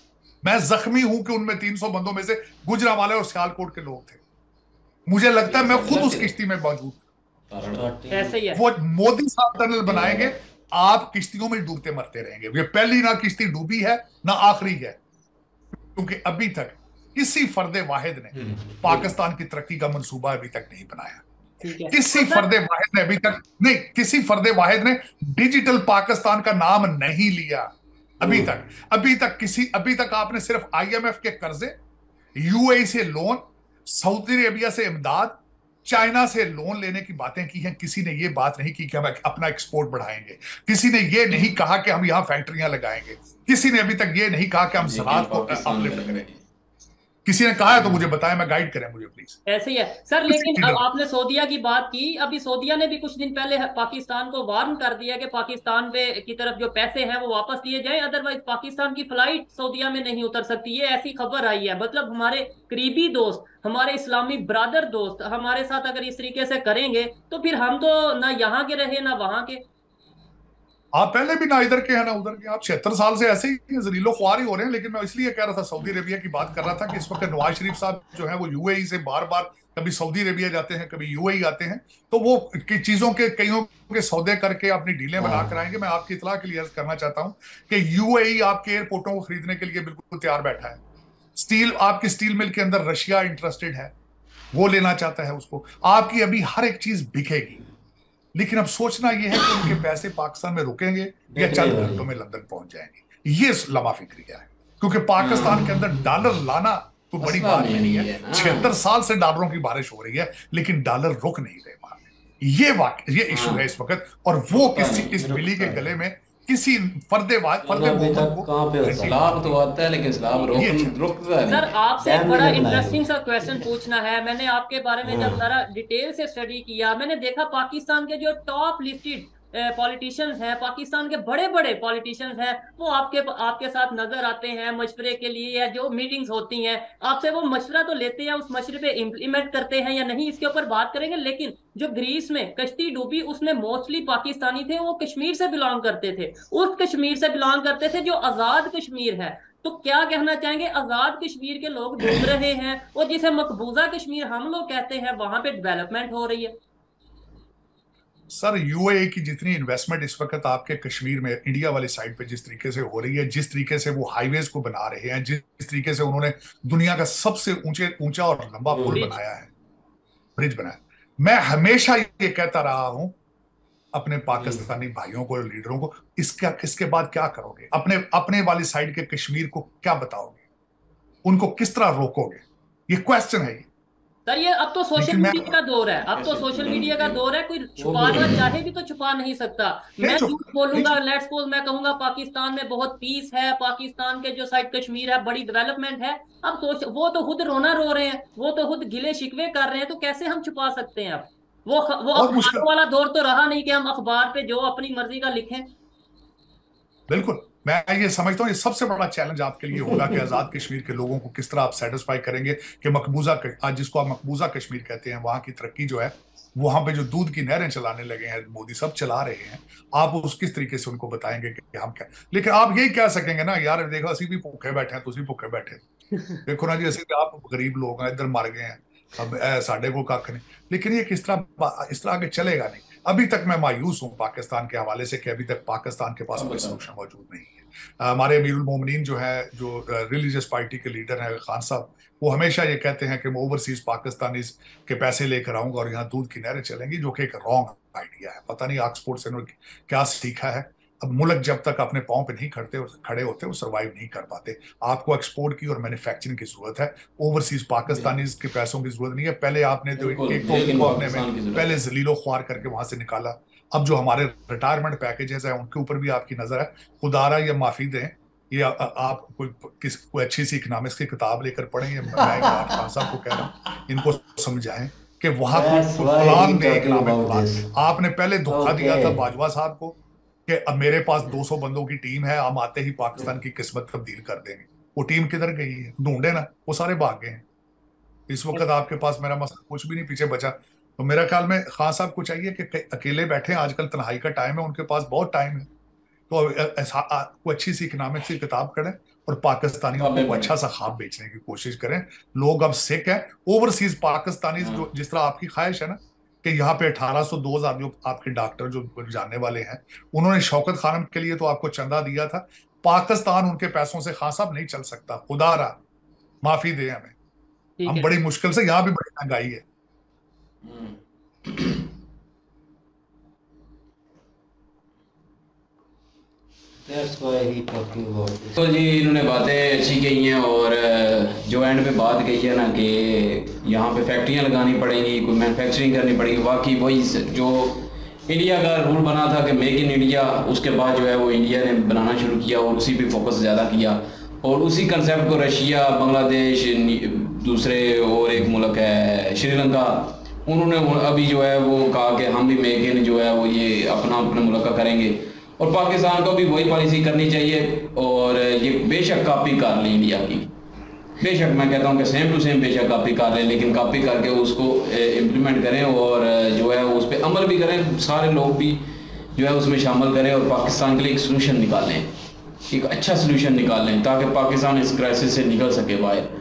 मैं जख्मी हूं कि उनमें 300 बंदों में से गुजरांवाले और सियालकोट के लोग थे। मुझे लगता है मैं खुद उस किश्ती में मौजूद था। ऐसे ही है। वो मोदी साहब टनल बनाएंगे, आप किश्तियों में डूबते मरते रहेंगे। ये पहली ना किश्ती डूबी है ना आखिरी है, क्योंकि अभी तक किसी फर्दे वाहिद ने पाकिस्तान की तरक्की का मंसूबा अभी तक नहीं बनाया। किसी फर्दे वाहिद ने अभी तक नहीं, किसी फर्दे वाहिद ने डिजिटल पाकिस्तान का नाम नहीं लिया अभी तक। अभी तक आपने सिर्फ IMF के कर्जे, UAE से लोन, सऊदी अरेबिया से इमदाद, चाइना से लोन लेने की बातें की हैं। किसी ने ये बात नहीं की कि हम अपना एक्सपोर्ट बढ़ाएंगे। किसी ने ये नहीं कहा कि हम यहां फैक्ट्रियां लगाएंगे। किसी ने अभी तक ये नहीं कहा कि हम ज़राअत को अपलिफ्ट करेंगे। किसी ने कहा है तो मुझे बताएं, मैं गाइड करें मुझे प्लीज। ऐसे ही है सर। लेकिन अब आपने सऊदीया की बात की, अभी सऊदीया ने भी कुछ दिन पहले पाकिस्तान को वार्न कर दिया कि पाकिस्तान पे की तरफ जो पैसे हैं वो वापस दिए जाएं, अदरवाइज पाकिस्तान की फ्लाइट सऊदीया में नहीं उतर सकती। ये ऐसी खबर आई है। मतलब हमारे करीबी दोस्त, हमारे इस्लामी ब्रादर दोस्त हमारे साथ अगर इस तरीके से करेंगे तो फिर हम तो ना यहाँ के रहे ना वहां के। आप पहले भी ना इधर के हैं ना उधर के। आप 76 साल से ऐसे ही जलीलो ख्वार ही हो रहे हैं। लेकिन मैं इसलिए कह रहा था, सऊदी अरेबिया की बात कर रहा था कि इस वक्त नवाज शरीफ साहब जो है वो UAE से बार बार कभी सऊदी अरेबिया जाते हैं, कभी UAE आते हैं, तो वो चीजों के कईयों के सौदे करके अपनी डीलें बना कर आएंगे। मैं आपकी इतला क्लियर करना चाहता हूं कि UAE आपके एयरपोर्टों को खरीदने के लिए बिल्कुल तैयार बैठा है। स्टील, आपकी स्टील मिल के अंदर रशिया इंटरेस्टेड है, वो लेना चाहता है उसको। आपकी अभी हर एक चीज बिकेगी। लेकिन अब सोचना यह है कि उनके पैसे पाकिस्तान में रुकेंगे या चंद घंटों में लंदन पहुंच जाएंगे। ये लम्हा फिक्रिया है, क्योंकि पाकिस्तान के अंदर डॉलर लाना कोई बड़ी बात नहीं है। 76 साल से डॉलरों की बारिश हो रही है, लेकिन डॉलर रुक नहीं रहे वहां। ये इशू है इस वक्त, और वो इस बिल्ली के गले में किसी फर्दे सलाब तो आता है, लेकिन सलाब रुकता है। सर आपसे एक बड़ा इंटरेस्टिंग सा क्वेश्चन पूछना है। मैंने आपके बारे में जब जरा डिटेल से स्टडी किया, मैंने देखा पाकिस्तान के जो टॉप लिस्टेड पॉलिटिशियंस हैं, पाकिस्तान के बड़े बड़े पॉलिटिशियंस हैं, वो आपके साथ नजर आते हैं मशवरे के लिए, या जो मीटिंग्स होती हैं आपसे वो मशवरा तो लेते हैं, उस मशवरे पे इम्प्लीमेंट करते हैं या नहीं इसके ऊपर बात करेंगे। लेकिन जो ग्रीस में कश्ती डूबी उसमें मोस्टली पाकिस्तानी थे, वो कश्मीर से बिलोंग करते थे, उस कश्मीर से बिलोंग करते थे जो आजाद कश्मीर है। तो क्या कहना चाहेंगे, आजाद कश्मीर के लोग डूब रहे हैं और जिसे मकबूजा कश्मीर हम लोग कहते हैं वहां पे डेवलपमेंट हो रही है। सर UAE की जितनी इन्वेस्टमेंट इस वक्त आपके कश्मीर में इंडिया वाली साइड पे जिस तरीके से हो रही है, जिस तरीके से वो हाईवेज को बना रहे हैं, जिस तरीके से उन्होंने दुनिया का सबसे ऊंचा और लंबा पुल बनाया है, ब्रिज बनाया, मैं हमेशा ये कहता रहा हूं अपने पाकिस्तानी भाइयों को, लीडरों को, इसके बाद क्या करोगे? अपने वाली साइड के कश्मीर को क्या बताओगे? उनको किस तरह रोकोगे? ये क्वेश्चन है। सर ये अब तो सोशल मीडिया का दौर है, अब तो सोशल मीडिया का दौर है, कोई छुपाना चाहे भी तो छुपा नहीं सकता। मैं झूठ बोलूंगा, लेट्स सपोज मैं कहूंगा पाकिस्तान में बहुत पीस है, पाकिस्तान के जो साइड कश्मीर है बड़ी डेवलपमेंट है, अब वो तो खुद रोना रो रहे हैं, वो तो खुद गिले शिकवे कर रहे हैं, तो कैसे हम छुपा सकते हैं? अब वो अखबार वाला दौर तो रहा नहीं कि हम अखबार पे जो अपनी मर्जी का लिखें। बिल्कुल, मैं ये समझता हूँ ये सबसे बड़ा चैलेंज आपके लिए होगा कि आजाद कश्मीर के लोगों को किस तरह आप सेटिस्फाई करेंगे कि मकबूजा आज जिसको आप मकबूजा कश्मीर कहते हैं, वहां की तरक्की जो है, वहां पे जो दूध की नहरें चलाने लगे हैं मोदी, सब चला रहे हैं, आप उस किस तरीके से उनको बताएंगे कि हम क्या। लेकिन आप यही कह सकेंगे ना, यार देखो असी भी भूखे बैठे हैं, तुसी भूखे बैठे, देखो ना जी असी आप गरीब लोग हैं, इधर मर गए हैं, अब साढ़े को कख नहीं। लेकिन ये इस तरह आगे चलेगा नहीं। अभी तक मैं मायूस हूं पाकिस्तान के हवाले से कि अभी तक पाकिस्तान के पास कोई सोल्यूशन मौजूद नहीं है। हमारे अमीरुल मोमिनीन जो है, जो रिलीजियस पार्टी के लीडर हैं खान साहब, वो हमेशा ये कहते हैं कि मैं ओवरसीज पाकिस्तानीज के पैसे लेकर आऊंगा और यहाँ दूध की नहरें चलेंगी, जो कि एक रॉन्ग आइडिया है। पता नहीं ऑक्सफोर्ड से उन्होंने क्या सीखा है। अब मुल्क जब तक अपने पांव पे नहीं खड़े होते वो सर्वाइव नहीं कर पाते। आपको एक्सपोर्ट की और मैन्युफैक्चरिंग की जरूरत है, ओवरसीज पाकिस्तानीज के पैसों की जरूरत नहीं है। पहले आपने तो एक तो आपने पहले जलीलो ख्वार करके वहां से निकाला, अब जो हमारे रिटायरमेंट पैकेजेस हैं उनके ऊपर भी आपकी नजर है। खुदारा ये माफी दें, ये आप कोई अच्छी सी इकोनॉमिक्स की किताब लेकर पढ़ें, मैं खान साहब को कह रहा हूँ, इनको समझाएं कि वहां प्लान दें, इकोनॉमिक प्लान। आपने पहले धोखा दिया था बाजवा साहब को कि अब मेरे पास 200 बंदों की टीम है, हम आते ही पाकिस्तान की किस्मत तब्दील कर देंगे। वो टीम किधर गई है? ढूंढे ना, वो सारे भाग गए हैं। इस वक्त आपके पास मेरा मसला कुछ भी नहीं पीछे बचा। तो मेरा ख्याल में खान साहब को चाहिए कि अकेले बैठे, आजकल तन्हाई का टाइम है, उनके पास बहुत टाइम है, तो कोई अच्छी सी इकोनॉमिक्स की किताब करें और पाकिस्तानियों को अच्छा सा ख्वाब बेचने की कोशिश करें। लोग अब सिक है ओवरसीज पाकिस्तानी, जो जिस तरह आपकी ख्वाहिश है ना कि यहाँ पे 1800 2000 जो आपके डॉक्टर जो जानने वाले हैं, उन्होंने शौकत खानम के लिए तो आपको चंदा दिया था। पाकिस्तान उनके पैसों से खान साहब नहीं चल सकता, खुदारा माफी दे हमें, हम बड़ी मुश्किल से, यहाँ भी बड़ी महंगाई है। तो जी इन्होंने बातें अच्छी कही हैं, और जो एंड पे बात कही है ना कि यहाँ पे फैक्ट्रियाँ लगानी पड़ेंगी, कोई मैन्युफैक्चरिंग करनी पड़ेगी, वाकई वही जो इंडिया का रूल बना था कि मेक इन इंडिया, उसके बाद जो है वो इंडिया ने बनाना शुरू किया और उसी पे फोकस ज़्यादा किया, और उसी कंसेप्ट को रशिया, बांग्लादेश, दूसरे और एक मुल्क है श्रीलंका, उन्होंने अभी जो है वो कहा कि हम भी मेक इन जो है वो ये अपने मुल्क का करेंगे, और पाकिस्तान को भी वही पॉलिसी करनी चाहिए। और ये बेशक कॉपी कर लें इंडिया की, बेशक मैं कहता हूँ कि सेम टू सेम बेशक कॉपी कर लें, लेकिन कॉपी करके उसको इम्प्लीमेंट करें और जो है उस पर अमल भी करें, सारे लोग भी जो है उसमें शामिल करें और पाकिस्तान के लिए एक सलूशन निकालें, एक अच्छा सलूशन निकालें, ताकि पाकिस्तान इस क्राइसिस से निकल सके बाहर।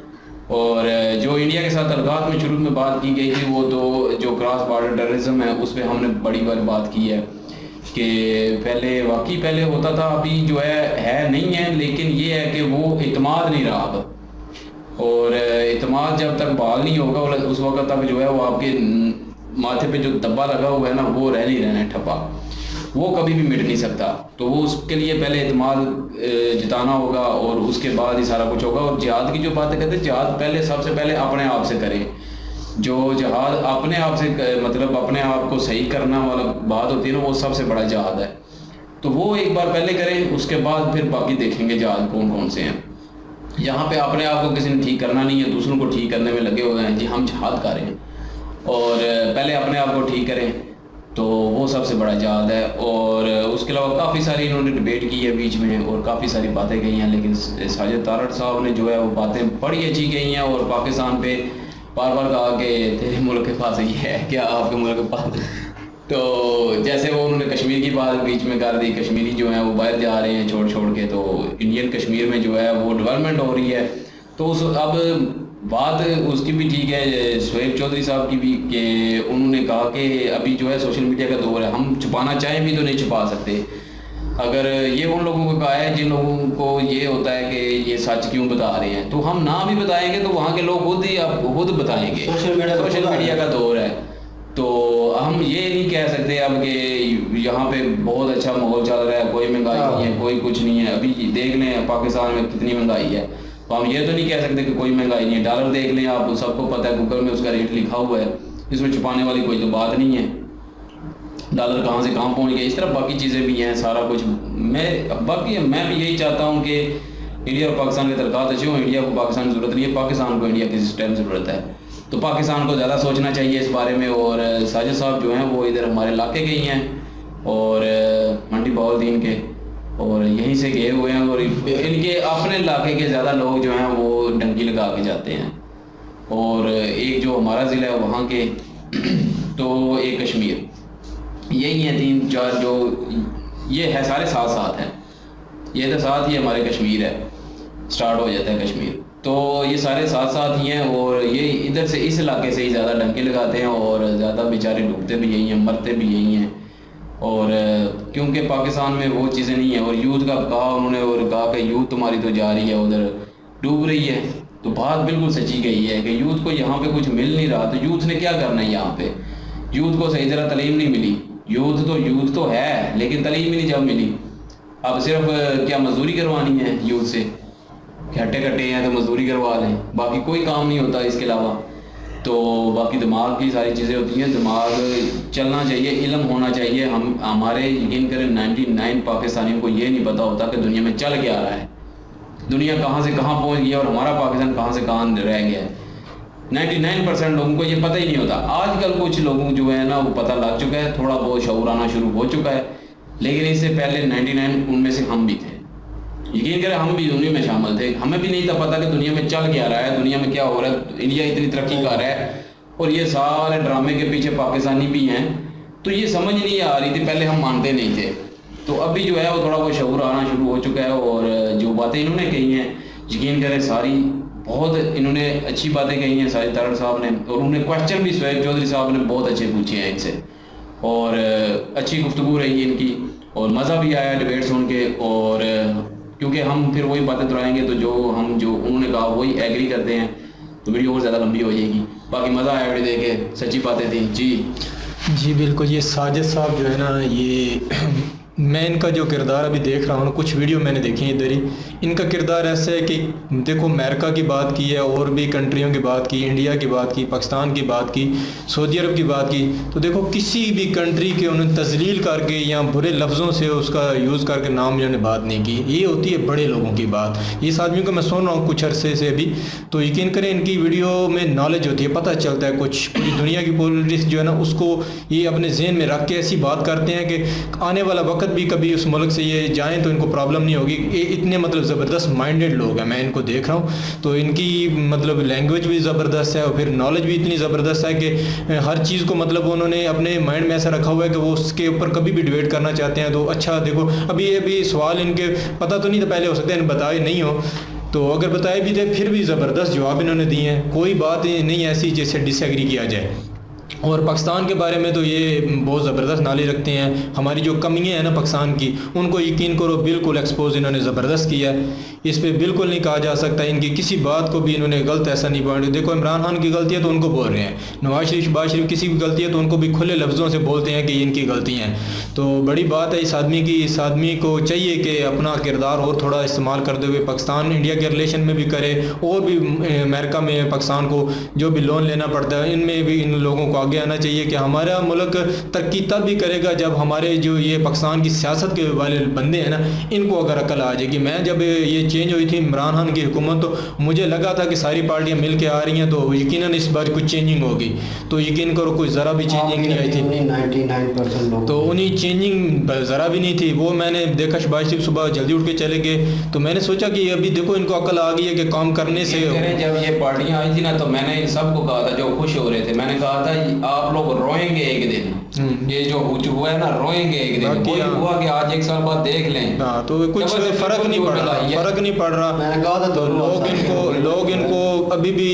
और जो इंडिया के साथ तल्लुकात में शुरू में बात की गई थी, वो तो जो क्रॉस बॉर्डर टेररिज्म है उस पर हमने बड़ी बार बात की है कि पहले होता था, अभी जो है नहीं है, लेकिन ये है कि वो इत्मीनान नहीं रहा अब, और इत्मीनान जब तक बहाल नहीं होगा उस वक्त तक जो है वो आपके माथे पे जो दब्बा लगा हुआ है ना, वो रह नहीं रहना है ठप्पा, वो कभी भी मिट नहीं सकता। तो वो उसके लिए पहले इत्मीनान जिताना होगा और उसके बाद ही सारा कुछ होगा। और जिहाद की जो बातें कहते हैं, जिहाद पहले सबसे पहले अपने आप से करें। जो जिहाद अपने आप से मतलब अपने आप को सही करना वाला बात होती है ना, वो सबसे बड़ा जिहाद है। तो वो एक बार पहले करें, उसके बाद फिर बाकी देखेंगे जिहाद कौन कौन से हैं। यहाँ पे अपने आप को किसी ने ठीक करना नहीं है, दूसरों को ठीक करने में लगे हुए हैं जी, हम जिहाद कर रहे हैं, और पहले अपने आप को ठीक करें, तो वो सबसे बड़ा जिहाद है। और उसके अलावा काफ़ी सारी इन्होंने डिबेट की है बीच में और काफ़ी सारी बातें कही हैं, लेकिन साजिद तारड़ साहब ने जो है वो बातें बड़ी अच्छी कही हैं और पाकिस्तान पे बार बार कहा कि तेरे मुल्क के पास ये है क्या, आपके मुल्क के पास। तो जैसे वो उन्होंने कश्मीर की बात बीच में कर दी, कश्मीरी जो है वो बाहर जा रहे हैं छोड़ के, तो इंडियन कश्मीर में जो है वो डेवलपमेंट हो रही है। तो उस अब बात उसकी भी ठीक है, शोएब चौधरी साहब की भी, कि उन्होंने कहा कि अभी जो है सोशल मीडिया का दौर है, हम छुपाना चाहें भी तो नहीं छुपा सकते। अगर ये उन लोगों को कहा है जिन लोगों को ये होता है कि ये सच क्यों बता रहे हैं, तो हम ना भी बताएंगे तो वहाँ के लोग खुद बताएंगे। सोशल मीडिया का दौर है, तो हम ये नहीं कह सकते अब कि यहाँ पे बहुत अच्छा माहौल चल रहा है, कोई महंगाई नहीं है, कोई कुछ नहीं है। अभी देख लें पाकिस्तान में कितनी महंगाई है, तो हम ये तो नहीं कह सकते कि कोई महंगाई नहीं है। डॉलर देख लें आप, सबको पता है, गूगल में उसका रेट लिखा हुआ है, इसमें छुपाने वाली कोई तो बात नहीं है। डॉलर कहाँ से कहाँ पहुँच गया, इस तरह बाकी चीज़ें भी हैं, सारा कुछ। मैं भी यही चाहता हूँ कि इंडिया और पाकिस्तान के तरक़ात अच्छे हों। इंडिया को पाकिस्तान की ज़रूरत नहीं है, पाकिस्तान को इंडिया की इस टाइम ज़रूरत है। तो पाकिस्तान को ज़्यादा सोचना चाहिए इस बारे में। और साजिद साहब जो हैं वो इधर हमारे इलाके के ही हैं और मंडी बहाउद्दीन के, और यहीं से गए हुए हैं। और इनके अपने इलाके के ज़्यादा लोग जो हैं वो डंकी लगा के जाते हैं। और एक जो हमारा ज़िला है वहाँ के, तो एक कश्मीर, यही हैं 3-4 जो ये है, सारे साथ साथ हैं। ये तो साथ ही हमारे कश्मीर है, स्टार्ट हो जाता है कश्मीर, तो ये सारे साथ साथ ही हैं। और ये इधर से, इस इलाके से ही ज़्यादा डंके लगाते हैं और ज़्यादा बेचारे डूबते भी यही हैं, मरते भी यही हैं। और क्योंकि पाकिस्तान में वो चीज़ें नहीं है। और यूथ का कहा उन्होंने, और कहा कि यूथ तुम्हारी तो जा रही है उधर, डूब रही है। तो बात बिल्कुल सच्ची गई है कि यूथ को यहाँ पे कुछ मिल नहीं रहा। तो यूथ ने क्या करना है यहाँ पे? यूथ को सही तरह तालीम नहीं मिली। यूथ तो है, लेकिन तालीम ही नहीं जब मिली। अब सिर्फ क्या मजदूरी करवानी है यूथ से, हट्टे कट्टे हैं तो मजदूरी करवा लें, बाकी कोई काम नहीं होता इसके अलावा। तो बाकी दिमाग की सारी चीज़ें होती हैं, दिमाग चलना चाहिए, इल्म होना चाहिए। हमारे यकीन करें 99 पाकिस्तानियों को ये नहीं पता होता कि दुनिया में चल क्या रहा है, दुनिया कहाँ से कहाँ पहुँच गई है और हमारा पाकिस्तान कहाँ से कहाँ रह गया है। 99% लोगों को ये पता ही नहीं होता। आजकल कुछ लोगों जो है ना वो पता लग चुका है, थोड़ा बहुत शऊर आना शुरू हो चुका है, लेकिन इससे पहले 99 उनमें से हम भी थे। यकीन करें हम भी उन्हीं में शामिल थे। हमें भी नहीं था पता कि दुनिया में चल क्या रहा है, दुनिया में क्या हो रहा है, इंडिया इतनी तरक्की कर रहा है और ये सारे ड्रामे के पीछे पाकिस्तानी भी हैं। तो ये समझ नहीं आ रही थी, पहले हम मानते नहीं थे। तो अभी जो है वो थोड़ा बहुत शऊर आना शुरू हो चुका है। और जो बातें इन्होंने कही हैं, यकीन करें सारी बहुत इन्होंने अच्छी बातें कही हैं साजिद तारड़ साहब ने। और उन्होंने क्वेश्चन भी सुहेब चौधरी साहब ने बहुत अच्छे पूछे हैं इनसे, और अच्छी गुफ्तगू रही इनकी और मज़ा भी आया डिबेट सुन के। और क्योंकि हम फिर वही बातें दोहराएंगे तो जो उन्होंने कहा वही एग्री करते हैं, तो वीडियो और ज़्यादा लंबी हो जाएगी। बाकी मज़ा आया वीडियो देख के, सच्ची बातें थी। जी बिल्कुल। ये साजिद साहब जो है ना, ये मैं इनका जो किरदार अभी देख रहा हूँ, कुछ वीडियो मैंने देखी है इधर ही। इनका किरदार ऐसा है कि देखो अमेरिका की बात की है, और भी कंट्रियों की बात की, इंडिया की बात की, पाकिस्तान की बात की, सऊदी अरब की बात की, तो देखो किसी भी कंट्री के उन्होंने तजलील करके या बुरे लफ्ज़ों से उसका यूज़ करके नाम उन्होंने बात नहीं की। ये होती है बड़े लोगों की बात। इस आदमी को मैं सुन रहा हूँ कुछ अरसे से अभी, तो यकीन करें इनकी वीडियो में नॉलेज होती है, पता चलता है कुछ पूरी दुनिया की पॉलिटिक्स जो है ना उसको ये अपने जहन में रख के ऐसी बात करते हैं कि आने वाला वक्त भी कभी उस मुल्क से ये जाएं तो इनको प्रॉब्लम नहीं होगी। ये इतने मतलब ज़बरदस्त माइंडेड लोग हैं, मैं इनको देख रहा हूँ। तो इनकी मतलब लैंग्वेज भी ज़बरदस्त है और फिर नॉलेज भी इतनी ज़बरदस्त है कि हर चीज़ को मतलब उन्होंने अपने माइंड में ऐसा रखा हुआ है कि वो उसके ऊपर कभी भी डिबेट करना चाहते हैं। तो अच्छा देखो अभी सवाल इनके पता तो नहीं था पहले, हो सकता है बताए नहीं हो, तो अगर बताए भी थे फिर भी ज़बरदस्त जवाब इन्होंने दिए हैं। कोई बात नहीं ऐसी जिससे डिसएग्री किया जाए। और पाकिस्तान के बारे में तो ये बहुत ज़बरदस्त नॉलेज रखते हैं। हमारी जो कमियां हैं ना पाकिस्तान की, उनको यकीन करो बिल्कुल एक्सपोज इन्होंने ज़बरदस्त किया है। इस पर बिल्कुल नहीं कहा जा सकता इनकी किसी बात को भी इन्होंने गलत ऐसा नहीं पॉइंट। देखो इमरान खान की गलती है तो उनको बोल रहे हैं, नवाज शरीफ किसी भी गलती है तो उनको भी खुले लफ्ज़ों से बोलते हैं कि इनकी गलतियाँ हैं। तो बड़ी बात है इस आदमी की। इस आदमी को चाहिए कि अपना किरदार और थोड़ा इस्तेमाल करते हुए पाकिस्तान इंडिया के रिलेशन में भी करे, और भी अमेरिका में पाकिस्तान को जो भी लोन लेना पड़ता है इनमें भी इन लोगों को आगे आना चाहिए कि हमारा मुल्क तरक्की तब भी करेगा जब हमारे जो ये पाकिस्तान की सियासत के वाले बंदे हैं ना इनको अगर अकल आ जाएगी। मैं जब ये चेंज हुई थी इमरान खान की हुकूमत तो मुझे लगा था कि सारी पार्टियां मिल के आ रही हैं तो यकीनन इस बार कुछ चेंजिंग होगी। तो यकीन करो कोई ज़रा भी चेंजिंग नहीं आई थी। 99% लोग तो उन्हीं चेंजिंग ज़रा भी नहीं थी। वो मैंने देखा शहबाज शरीफ सुबह जल्दी उठ के चले गए, तो मैंने सोचा कि अभी देखो इनको अकल आ गई है कि काम करने से। जब ये पार्टियां आई थी ना तो मैंने सबको कहा था जो खुश हो रहे थे, मैंने कहा था आप लोग रोएंगे एक दिन, ये जो हुआ है ना रोएंगे एक दिन। कोई हुआ कि आज एक साल बाद देख लें, तो कुछ फर्क नहीं पड़ रहा। मैंने कहा था तो लोग इनको अभी भी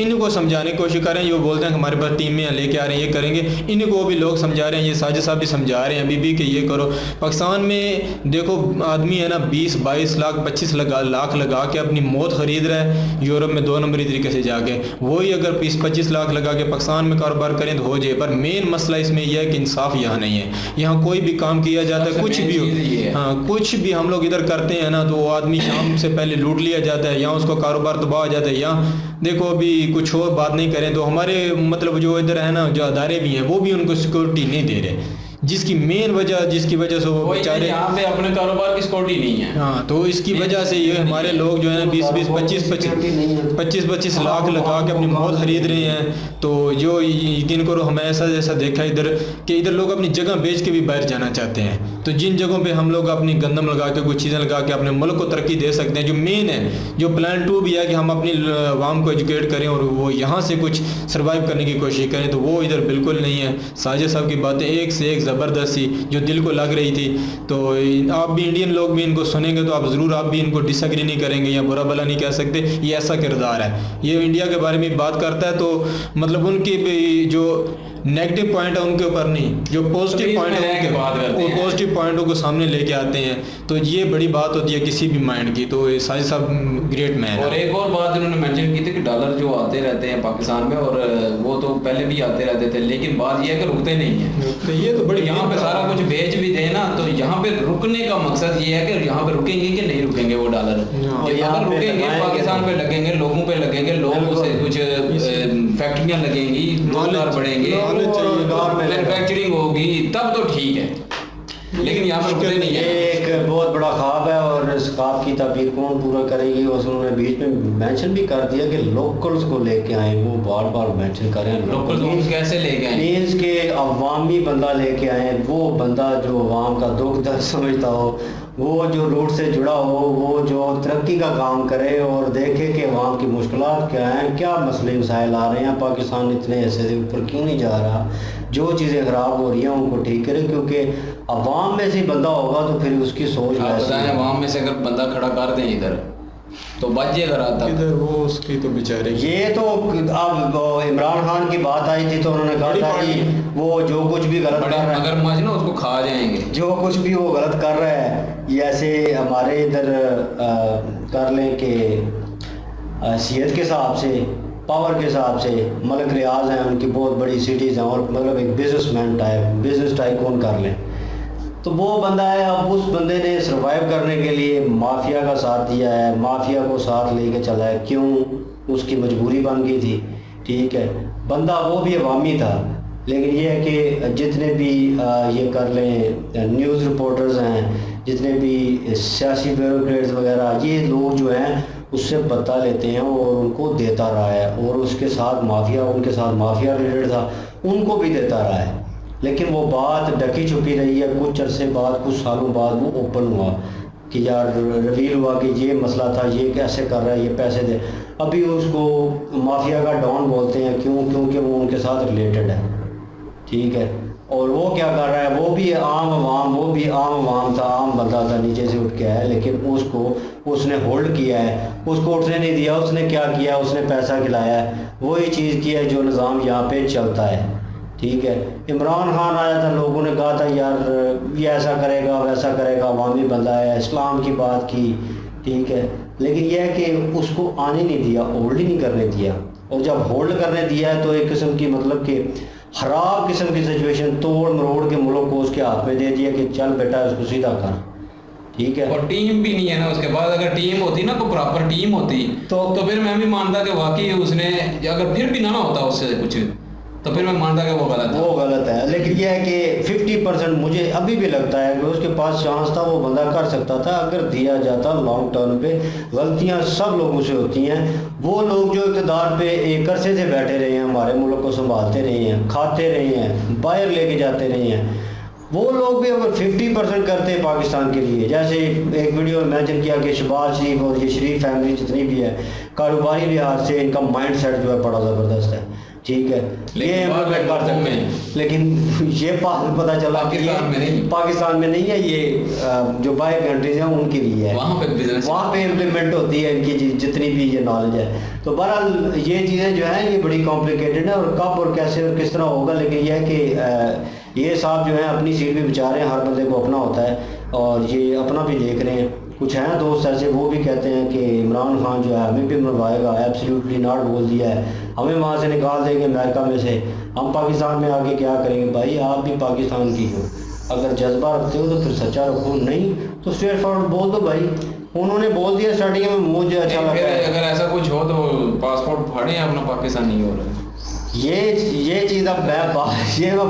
इनको समझाने की कोशिश कर रहे हैं। जो बोलते हैं हमारे पास टीमें लेके आ रहे हैं ये करेंगे, इनको भी लोग समझा रहे हैं। ये साजिद साहब भी समझा रहे हैं अभी भी कि ये करो। पाकिस्तान में देखो आदमी है ना 20-22 लाख 25 लाख लगा के अपनी मौत खरीद रहा है यूरोप में 2 नंबरी तरीके से जाके। वही अगर 20-25 लाख लगा के पाकिस्तान पाकिस्तान में कारोबार करें तो हो जाए, पर मेन मसला इसमें यह है कि इंसाफ यहाँ नहीं है। यहाँ कोई भी काम किया जाता है, कुछ भी हो, हाँ कुछ भी हम लोग इधर करते हैं ना, तो वो आदमी शाम से पहले लूट लिया जाता है, यहाँ उसका कारोबार तबाह हो जाता है। यहाँ देखो अभी कुछ और बात नहीं करें तो हमारे मतलब जो इधर है ना, जो अदारे भी हैं वो भी उनको सिक्योरिटी नहीं दे रहे, जिसकी मेन वजह जिसकी वजह से वो बेचारे यहाँ पे अपने कारोबार की सिक्योरिटी नहीं है। हाँ, तो इसकी वजह से ये हमारे लोग जो है 20-20 25-25 लाख लगा के अपनी मौत खरीद रहे हैं। तो जो यकीन करो हमें ऐसा जैसा देखा इधर कि इधर लोग अपनी जगह बेच के भी बाहर जाना चाहते हैं। तो जिन जगहों पे हम लोग अपनी गंदम लगा के कुछ चीज़ें लगा के अपने मुल्क को तरक्की दे सकते हैं, जो मेन है, जो प्लान 2 भी है कि हम अपनी आवाम को एजुकेट करें और वो यहाँ से कुछ सर्वाइव करने की कोशिश करें, तो वो इधर बिल्कुल नहीं है। साजिद साहब की बातें एक से एक ज़बरदस्ती जो दिल को लग रही थी। तो आप भी इंडियन लोग भी इनको सुनेंगे तो आप ज़रूर आप भी इनको डिसएग्री नहीं करेंगे या बुरा भला नहीं कह सकते। ये ऐसा किरदार है, ये इंडिया के बारे में बात करता है तो मतलब उनके जो नेगेटिव पॉइंट है उनके ऊपर नहीं, जो पॉजिटिव पॉइंट है वो पॉजिटिव पॉइंटों को सामने लेके आते हैं। तो ये बड़ी बात होती है किसी भी माइंड की। तो साजिद साहब ग्रेट मैन। और एक और बात उन्होंने मेंशन की थी कि डॉलर जो आते रहते हैं पाकिस्तान में, और वो तो पहले भी आते रहते थे, लेकिन बात यह है कि रुकते नहीं है। तो ये तो बड़ी यहाँ पे सारा कुछ बेच भी देना, तो यहाँ पे रुकने का मकसद ये है कि यहाँ पे रुकेंगे कि नहीं रुकेंगे वो डॉलर। अगर रुकेंगे पाकिस्तान पे लगेंगे, लोगों पे लगेंगे, लोगों से कुछ फैक्ट्रियाँ लगेंगी, रोजगार बढ़ेंगे, मैन्युफैक्चरिंग होगी, तब तो ठीक है। लेकिन यहाँ पर रुकते नहीं है। एक बहुत बड़ा ख्वाब है और इस ख्वाब की ताबीर कौन पूरा करेगी, उन्होंने बीच में मेंशन भी कर दिया कि लोकल्स को लेके आए। वो बार बार मेंशन कर रहे हैं लोकल्स कैसे लेके आए, मीन्स के अवामी बंदा लेके आए, वो बंदा जो अवाम का दुख दर्द समझता हो, वो जो रूट से जुड़ा हो, वो जो तरक्की का काम करे और देखे कि अवाम की मुश्किलात क्या हैं, क्या मसले मसाइल आ रहे हैं, पाकिस्तान इतने ऐसे से ऊपर क्यों नहीं जा रहा, जो चीज़ें ख़राब हो रही हैं उनको ठीक करे। क्योंकि अवाम में से बंदा होगा तो फिर उसकी सोच बताएं, अवाम में से अगर बंदा खड़ा कर दें इधर तो बच जाएगा इधर, वो उसकी तो बेचारे। ये तो अब इमरान खान की बात आई थी तो उन्होंने कहा था कि वो जो कुछ भी गलत कर रहा है, अगर मजना उसको खा जाएंगे, जो कुछ भी वो गलत कर रहा है। ऐसे हमारे इधर कर लें कि हैसियत के हिसाब से, पावर के हिसाब से मलिक रियाज हैं, उनकी बहुत बड़ी सिटीज़ हैं और मतलब एक बिजनेसमैन टाइप, बिजनेस टाइकून कर लें, तो वो बंदा है। अब उस बंदे ने सर्वाइव करने के लिए माफिया का साथ दिया है, माफिया को साथ लेके चला है। क्यों? उसकी मजबूरी बन गई थी, ठीक है। बंदा वो भी अवामी था, लेकिन ये है कि जितने भी ये कर लें न्यूज़ रिपोर्टर्स हैं, जितने भी सियासी ब्यूरोक्रेट्स वगैरह, ये लोग जो हैं उससे बता लेते हैं और उनको देता रहा है। और उसके साथ माफिया, उनके साथ माफिया रिलेटेड था, उनको भी देता रहा है। लेकिन वो बात ढकी छुपी रही है। कुछ अरसे बाद, कुछ सालों बाद वो ओपन हुआ कि यार रिवील हुआ कि ये मसला था, ये कैसे कर रहा है, ये पैसे दे। अभी उसको माफिया का डॉन बोलते हैं। क्यों? क्योंकि वो उनके साथ रिलेटेड है, ठीक है। और वो क्या कर रहा है, वो भी आम अवाम, वो भी आम अवाम था, आम बंदा था, नीचे से उठ के आया, लेकिन उसको उसने होल्ड किया है, उसको उठने नहीं दिया। उसने क्या किया? उसने पैसा खिलाया है। वही चीज़ की है जो निज़ाम यहाँ पे चलता है, ठीक है। इमरान खान आया था, लोगों ने कहा था यार ये ऐसा करेगा, वैसा करेगा, अवामी बंदा है, इस्लाम की बात की, ठीक है। लेकिन यह है कि उसको आने नहीं दिया, होल्ड ही नहीं करने दिया। और जब होल्ड करने दिया है तो एक किस्म की मतलब कि ख़राब किस्म की सिचुएशन तोड़ मरोड़ के मुल्क को उसके हाथ में दे दिया कि चल बेटा इसको सीधा कर, ठीक है। और टीम भी नहीं है ना उसके बाद। अगर टीम होती ना, कोई प्रॉपर टीम होती तो फिर मैं भी मानता कि वाकई उसने, अगर फिर भी ना होता उससे कुछ, तो फिर मैं मानता कि वो गलत है। लेकिन यह है कि 50% मुझे अभी भी लगता है कि उसके पास चांस था, वो बंदा कर सकता था अगर दिया जाता लॉन्ग टर्म पे। गलतियां सब लोगों से होती हैं। वो लोग जो इक़्तिदार पे एक अरसे से बैठे रहे हैं, हमारे मुल्क को संभालते रहे हैं, खाते रहे हैं, बाहर लेके जाते रहे हैं, वो लोग भी अगर 50% करते हैं पाकिस्तान के लिए। जैसे एक वीडियो में मेंशन किया कि शहबाज शरीफ और ये शरीफ फैमिली जितनी भी है, कारोबारी लिहाज से इनका माइंड सेट जो है बड़ा ज़बरदस्त है, ठीक है। ये इम्प्लीमेंट कर सकते हैं, लेकिन ये पता चला कि पाकिस्तान में नहीं है, ये जो बाहर कंट्रीज हैं उनके लिए है, वहाँ पे इम्प्लीमेंट होती है इनकी जितनी भी ये नॉलेज है। तो बहरहाल ये चीज़ें जो हैं ये बड़ी कॉम्प्लिकेटेड है, और कब और कैसे और किस तरह होगा। लेकिन यह है कि ये साहब जो है अपनी सीट भी बचा रहे हैं, हर बंदे को अपना होता है, और ये अपना भी देख रहे हैं। कुछ हैं दोस्त ऐसे, वो भी कहते हैं कि इमरान खान जो है हमें भी मरवाएगा, एब्सोल्युटली नॉट बोल दिया है, हमें वहाँ से निकाल देंगे अमेरिका में से, हम पाकिस्तान में आके क्या करेंगे। भाई आप भी पाकिस्तान की हो, अगर जज्बा रखते हो तो फिर सच्चा रखो, नहीं तो स्ट्रेट फॉरवर्ड बोल दो। भाई उन्होंने बोल दिया स्टार्टिंग में, मुझे अच्छा लगा। अगर ऐसा कुछ हो तो पासपोर्ट फाड़े अपना, पाकिस्तानी हो रहा है। ये चीज़ अब मैं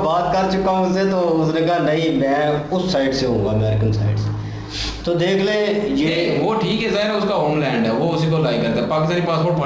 बात कर चुका हूँ उससे, तो उसने कहा नहीं मैं उस साइड से हूँ, अमेरिकन साइड से। तो देख ले ये वो ठीक है, ज़ाहिर है उसका होमलैंड है, वो उसी को लाइक करता है। पाकिस्तानी पासपोर्ट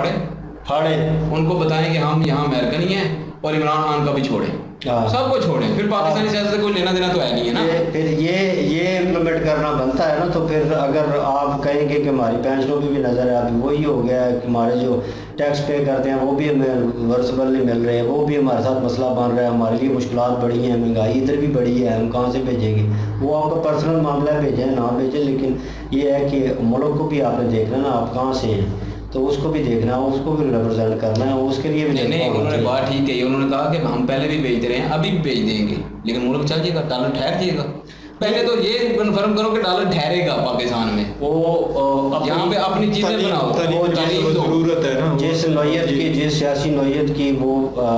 फाड़े, उनको बताएं कि हम यहाँ अमेरिकन ही हैं और इमरान खान का भी छोड़ें, सबको छोड़ें, फिर पाकिस्तानी सियासत से कोई लेना देना तो है नहीं है ना। फिर ये इम्प्लीमेंट करना बनता है ना। तो फिर अगर आप कहेंगे कि हमारी पेंशनों की भी नज़र है, अभी वही हो गया है कि हमारे जो टैक्स पे करते हैं वो भी हमें वर्सेबल नहीं मिल रहे हैं, वो भी हमारे साथ मसला बन रहा है, हमारे लिए मुश्किलात बढ़ी हैं, महंगाई इधर भी बढ़ी है, हम कहाँ से भेजेंगे। वो आपका पर्सनल मामला है, भेजें ना भेजें, लेकिन ये है कि मुल्क को भी आपने देखना ना, आप कहाँ से हैं, तो उसको भी देखना है, उसको भी रिप्रेजेंट करना है, उसके लिए भी नहीं। उन्होंने बात ठीक है, उन्होंने कहा कि हम पहले भी भेज रहे हैं, अभी भी भेज देंगे, लेकिन मुल्क चल जाएगा, डॉलर ठहर जाएगा। पहले तो ये कन्फर्म करो कि डॉलर ठहरेगा पाकिस्तान में, वो यहाँ पे अपनी चीजें बनाओ, जरूरत है ना। जिस नौयत की, जिस सियासी नौयत की वो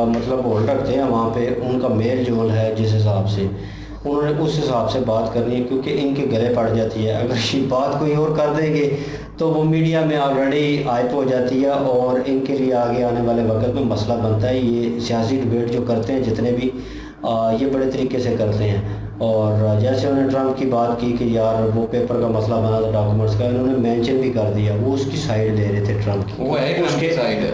मतलब होल्ड रखते हैं वहाँ पे, उनका मेल जोल है जिस हिसाब से, उन्होंने उस हिसाब से बात करनी है, क्योंकि इनके गले पड़ जाती है। अगर ये बात कोई और कर देंगे तो वो मीडिया में ऑलरेडी हाइप हो जाती है और इनके लिए आगे आने वाले वक्त में मसला बनता है। ये सियासी डिबेट जो करते हैं जितने भी, ये बड़े तरीके से करते हैं। और जैसे उन्होंने ट्रंप की बात की कि यार वो पेपर का मसला बना था डॉक्यूमेंट्स का, इन्होंने मेंशन भी कर दिया, वो उसकी साइड ले रहे थे ट्रंप की, वो है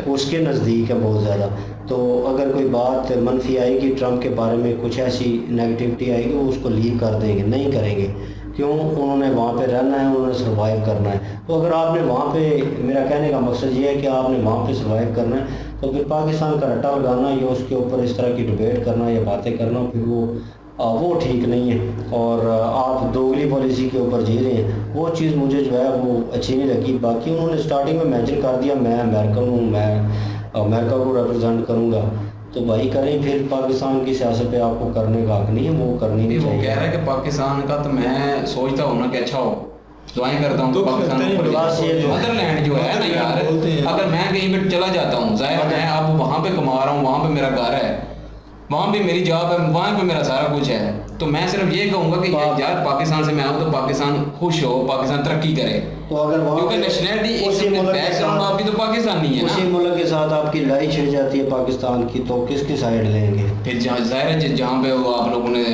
उसके नज़दीक है बहुत ज़्यादा। तो अगर कोई बात मनफी आएगी ट्रंप के बारे में, कुछ ऐसी नेगेटिविटी आएगी, वो उसको लीव कर देंगे, नहीं करेंगे। क्यों? उन्होंने वहाँ पे रहना है, उन्होंने सर्वाइव करना है। तो अगर आपने वहाँ पे, मेरा कहने का मकसद ये है कि आपने वहाँ पे सर्वाइव करना है, तो फिर पाकिस्तान का रट्टा लगाना या उसके ऊपर इस तरह की डिबेट करना या बातें करना, फिर वो ठीक नहीं है। और आप दोगली पॉलिसी के ऊपर जी रहे हैं, वो चीज़ मुझे जो है वो अच्छी नहीं लगी। बाकी उन्होंने स्टार्टिंग में मेंशन कर दिया मैं अमेरिकन हूँ, मैं अमेरिका को रिप्रेजेंट करूँगा, तो भाई करें, फिर पाकिस्तान की सियासत पे आपको करने का हक नहीं है, वो करनी नहीं चाहिए। वो कह रहा है कि पाकिस्तान का, तो मैं सोचता हूँ ना कि अच्छा हो, दुआएं करता हूँ तो पाकिस्तान मदरलैंड जो है ना यार, अगर मैं कहीं पे चला जाता हूँ, जाहिर मैं अब वहाँ पे कमा रहा हूँ, वहाँ पे मेरा घर है, वहाँ पे मेरी जॉब है, वहाँ पे मेरा सारा कुछ है, तो मैं सिर्फ ये कहूँगा कि यार पाकिस्तान से मैं आऊँ तो पाकिस्तान खुश हो, पाकिस्तान तरक्की करे। तो अगर क्योंकि नेशनलिटी आपकी तो पाकिस्तानी है ना, उसी मुल्क के साथ आपकी लड़ाई छिड़ जाती है पाकिस्तान की, तो किसकी साइड लेंगे? फिर जाहिर है जहाँ पे वो आप लोगों ने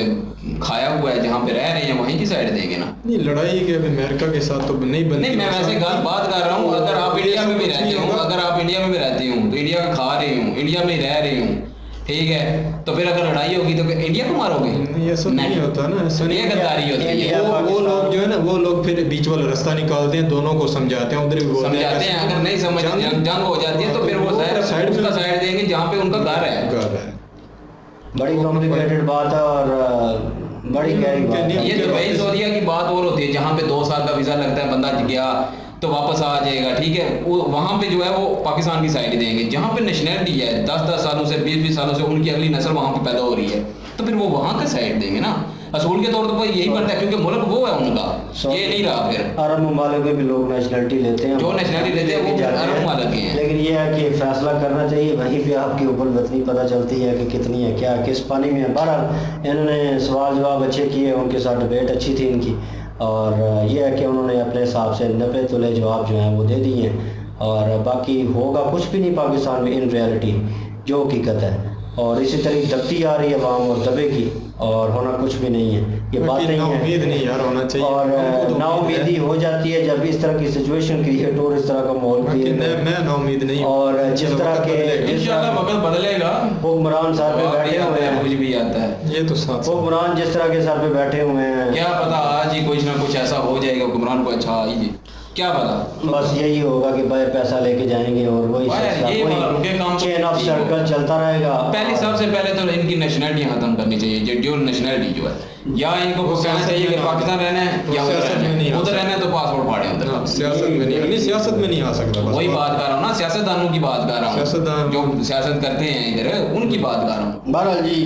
खाया हुआ है, जहाँ पे रह रहे हैं, वहीं की साइड देंगे ना। नहीं, लड़ाई के अमेरिका के साथ तो नहीं बनती। नहीं, मैं वैसे बात कर रहा हूँ, अगर आप इंडिया में भी रहते हो, अगर आप इंडिया में भी रहते हो तो इंडिया का खा रहे हूँ, इंडिया में रह रही हूँ, ठीक है, तो फिर अगर लड़ाई होगी तो इंडिया को मारोगे? ये सब नहीं होता ना, ये गद्दारी होती है। वो लोग जो है ना, वो लोग फिर बीच वाला रास्ता निकालते हैं, दोनों को समझाते हैं, उधर भी समझाते हैं। अगर नहीं समझ जंग हो जाती है तो फिर वो उसका साइड देंगे जहाँ पे उनका घर है। बड़ी कॉम्प्लिकेटेड बात है और बड़ी गहरी बात है। ये दुबई सऊदीया की बात और होती है, जहाँ पे 2 साल का वीजा लगता है, बंदा गया तो वापस आ जाएगा, ठीक है, वो वहाँ पे जो है वो पाकिस्तान की साइड देंगे। जहाँ पे नेशनलिटी है 10-10 सालों से 20-20 सालों से उनकी अगली नस्ल वहाँ पे पैदा हो रही है, तो फिर वो वहाँ का साइड देंगे ना, असूल के तौर पर यही बनता है, क्योंकि मुल्क वो है उनका, ये नहीं रहा। फिर अरब ममालिक में भी लोग नेशनलिटी लेते हैं, जो नेशनलिटी लेते हैं वो अरब ममालिक के हैं, लेकिन ये है कि फैसला करना चाहिए, वहीं पे आपकी ऊपर वतनी पता चलती है कि कितनी है, क्या किस पानी में है। बहरहाल इन्होंने सवाल जवाब अच्छे किए, उनके साथ डिबेट अच्छी थी इनकी, और ये है कि उन्होंने अपने हिसाब से 90 तोले जवाब जो हैं वो दे दिए हैं, और बाकी होगा कुछ भी नहीं पाकिस्तान में इन रियलिटी, जो हकीकत है। और इसी तरह दबती आ रही है आवाम और दबेगी, और होना कुछ भी नहीं है, ये बात नहीं है, उम्मीद नहीं यार होना चाहिए। और नाउमीदी हो जाती है जब इस तरह की सिचुएशन क्रिएट हो, इस तरह का माहौल मैं नाउमीद नहीं। और जिस तरह के इंशाल्लाह वक्त बदलेगा, हुक्मरान सर पे बैठे हुए हैं, मुझे भी आता है ये तो साथ हुक्मरान जिस तरह के सर पे बैठे हुए हैं, क्या पता आज ही कुछ ना कुछ ऐसा हो जाएगा हुक्मरान को, अच्छा आई क्या पता। बस यही होगा कि भाई पैसा लेके जाएंगे और वही चेन ऑफ सर्कल चलता रहेगा। पहले सबसे पहले तो इनकी नेशनलिटी खत्म करनी चाहिए, जो ड्यूल नेशनलिटी जो है, या इनको कहना चाहिए कि पाकिस्तान रहना है या उधर रहना है तो पासपोर्ट फाड़े उधर। सियासत में नहीं, सियासत में नहीं आ सकता। वही बात कर रहा हूँ ना, सियासतदानों की बात कर रहा हूँ, जो सियासत करते हैं इधर, उनकी बात कर रहा हूँ। बहरहाल जी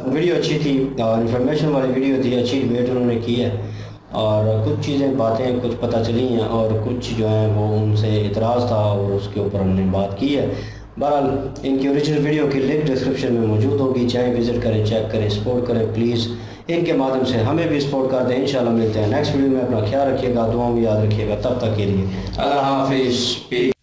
वीडियो अच्छी थी और इन्फॉर्मेशन वाली वीडियो थी, अच्छी डिबेट उन्होंने की है, और कुछ चीज़ें बातें कुछ पता चली हैं और कुछ जो हैं वो उनसे इतराज़ था और उसके ऊपर हमने बात की है। बहरहाल इनकी ओरिजिनल वीडियो की लिंक डिस्क्रिप्शन में मौजूद होगी, चाहे विज़िट करें, चेक करें, सपोर्ट करें प्लीज़। इनके माध्यम से हमें भी सपोर्ट कर दें। इंशाल्लाह मिलते हैं नेक्स्ट वीडियो में। अपना ख्याल रखिएगा, दुआ में याद रखिएगा। तब तक के लिए अल्लाह हाफिज़।